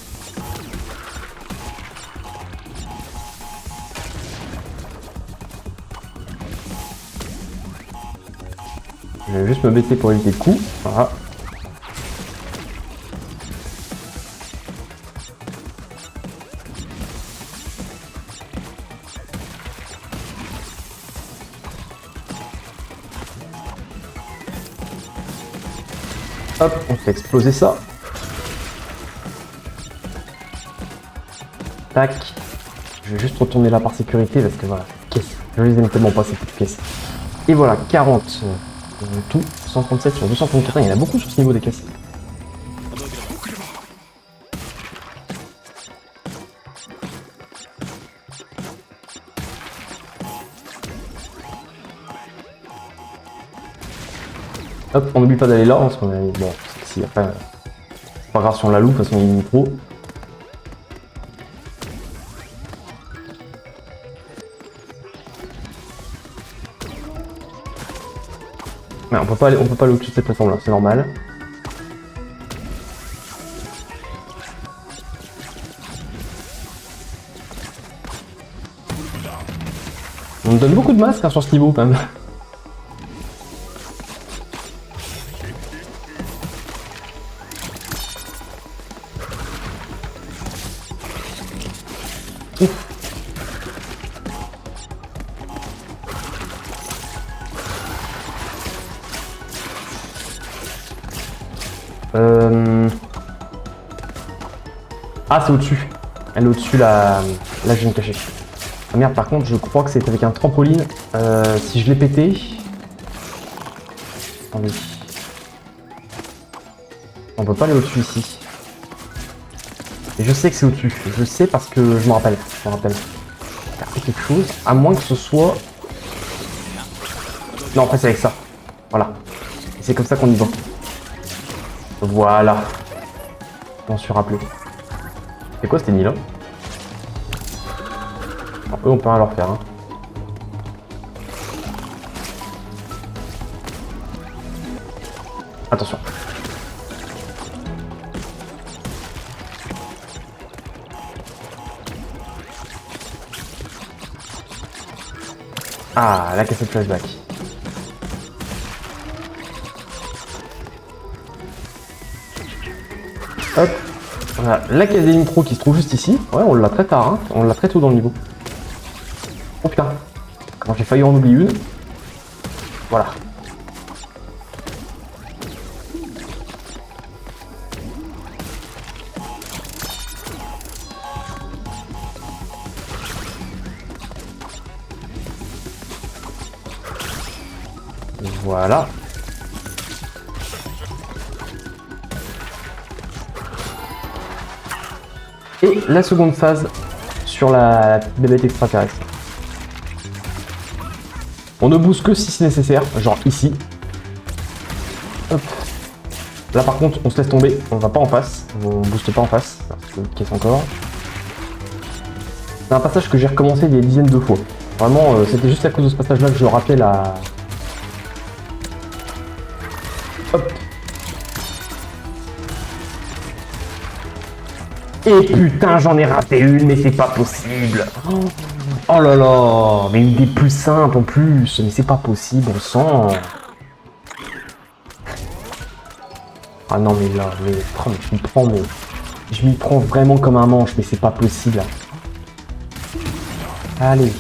Je vais juste me baisser pour éviter le coup. Voilà. Hop, on fait exploser ça. Tac. Je vais juste retourner là par sécurité parce que voilà, caisse. Je les aime tellement pas ces petites pièces. Et voilà, 40 tout, 137 sur 234. Il y en a beaucoup sur ce niveau des caisses. Hop, on n'oublie pas d'aller là, parce qu'on a... Bon, s'il y a pas... C'est pas grave si on la loue, de toute façon il y a une micro. Mais on peut pas aller au-dessus de cette plateforme là, c'est normal. On me donne beaucoup de masques hein, sur ce niveau quand même. Ouf. Ah, c'est au-dessus. Elle est au-dessus, là je viens de cacher. Ah merde, par contre, je crois que c'est avec un trampoline. Si je l'ai pété... Attendez. On peut pas aller au-dessus ici. Et je sais que c'est au-dessus. Je sais parce que je me rappelle. Je me rappelle. Faire quelque chose, à moins que ce soit... Non, en fait, c'est avec ça. Voilà. C'est comme ça qu'on y va. Voilà. Je m'en suis rappelé. C'est quoi cet ennemi là? Eux on peut rien leur faire hein. Attention. Ah, la cassette flashback. Hop. Voilà, l'Académie Pro qui se trouve juste ici. Ouais, on l'a très tard, hein. On l'a très tôt dans le niveau. Oh putain. Comment j'ai failli en oublier une. Voilà. Voilà. Et la seconde phase sur la bébête extraterrestre. On ne booste que si c'est nécessaire, genre ici. Hop. Là par contre on se laisse tomber, on va pas en face, on booste pas en face, parce que caisse encore. C'est un passage que j'ai recommencé des dizaines de fois. Vraiment c'était juste à cause de ce passage là que je rappelais la... Hop. Et putain, j'en ai raté une, mais c'est pas possible. Oh là là, mais une des plus simples en plus, mais c'est pas possible, on sent. Ah non mais là, mais je m'y prends vraiment comme un manche, mais c'est pas possible. Allez.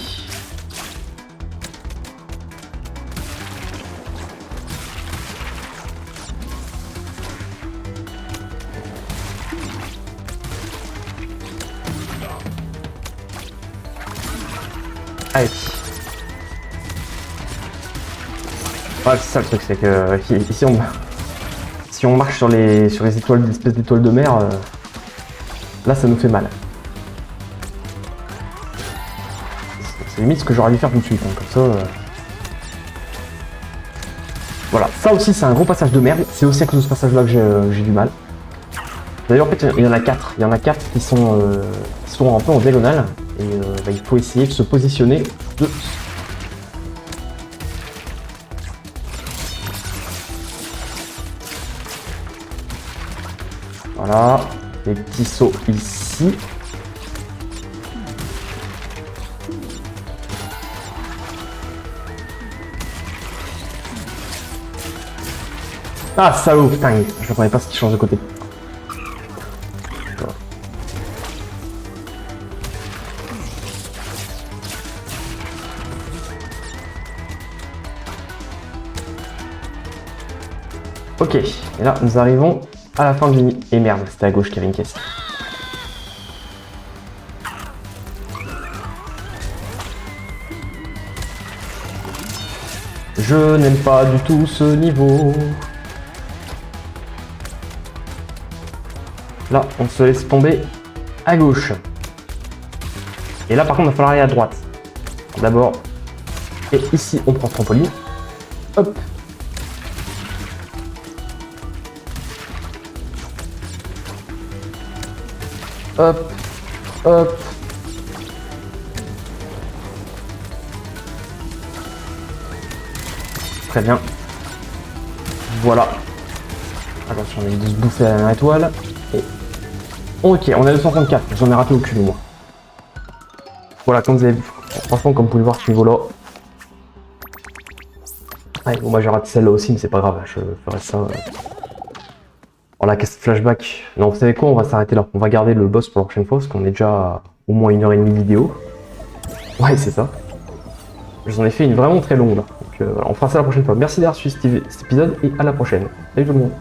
Allez. Ouais, c'est ça le truc, c'est que ici si on marche sur les étoiles, l'espèce d'étoiles de mer, là ça nous fait mal. C'est limite ce que j'aurais dû faire tout de suite, hein, comme ça. Voilà, ça aussi c'est un gros passage de merde, c'est aussi à cause de ce passage là que j'ai du mal. D'ailleurs en fait il y en a 4, qui sont un peu en diagonale. Et bah, il faut essayer de se positionner de... Voilà, les petits sauts ici. Ah salaud, putain, je ne comprenais pas ce qui change de côté. Ok, et là nous arrivons à la fin du nid. Et merde, c'était à gauche qu'il y avait une caisse. Je n'aime pas du tout ce niveau. Là, on se laisse tomber à gauche. Et là par contre, il va falloir aller à droite. D'abord. Et ici, on prend ce trampoline. Hop. Hop, hop. Très bien. Voilà. Attention, on a de se bouffer à la dernière étoile. Et... Ok, on a 234. J'en ai raté aucune, moi. Voilà, comme vous avez vu. Franchement, comme vous pouvez le voir, ce niveau-là, Ouais, bon, moi j'ai raté celle-là aussi, mais c'est pas grave, je ferai ça. Oh la caisse flashback. Non, vous savez quoi, on va s'arrêter là. On va garder le boss pour la prochaine fois, parce qu'on est déjà à au moins 1h30 de vidéo. Ouais, c'est ça. Je vous en ai fait une vraiment très longue là. Donc voilà, on fera ça la prochaine fois. Merci d'avoir suivi cet épisode et à la prochaine. Salut tout le monde.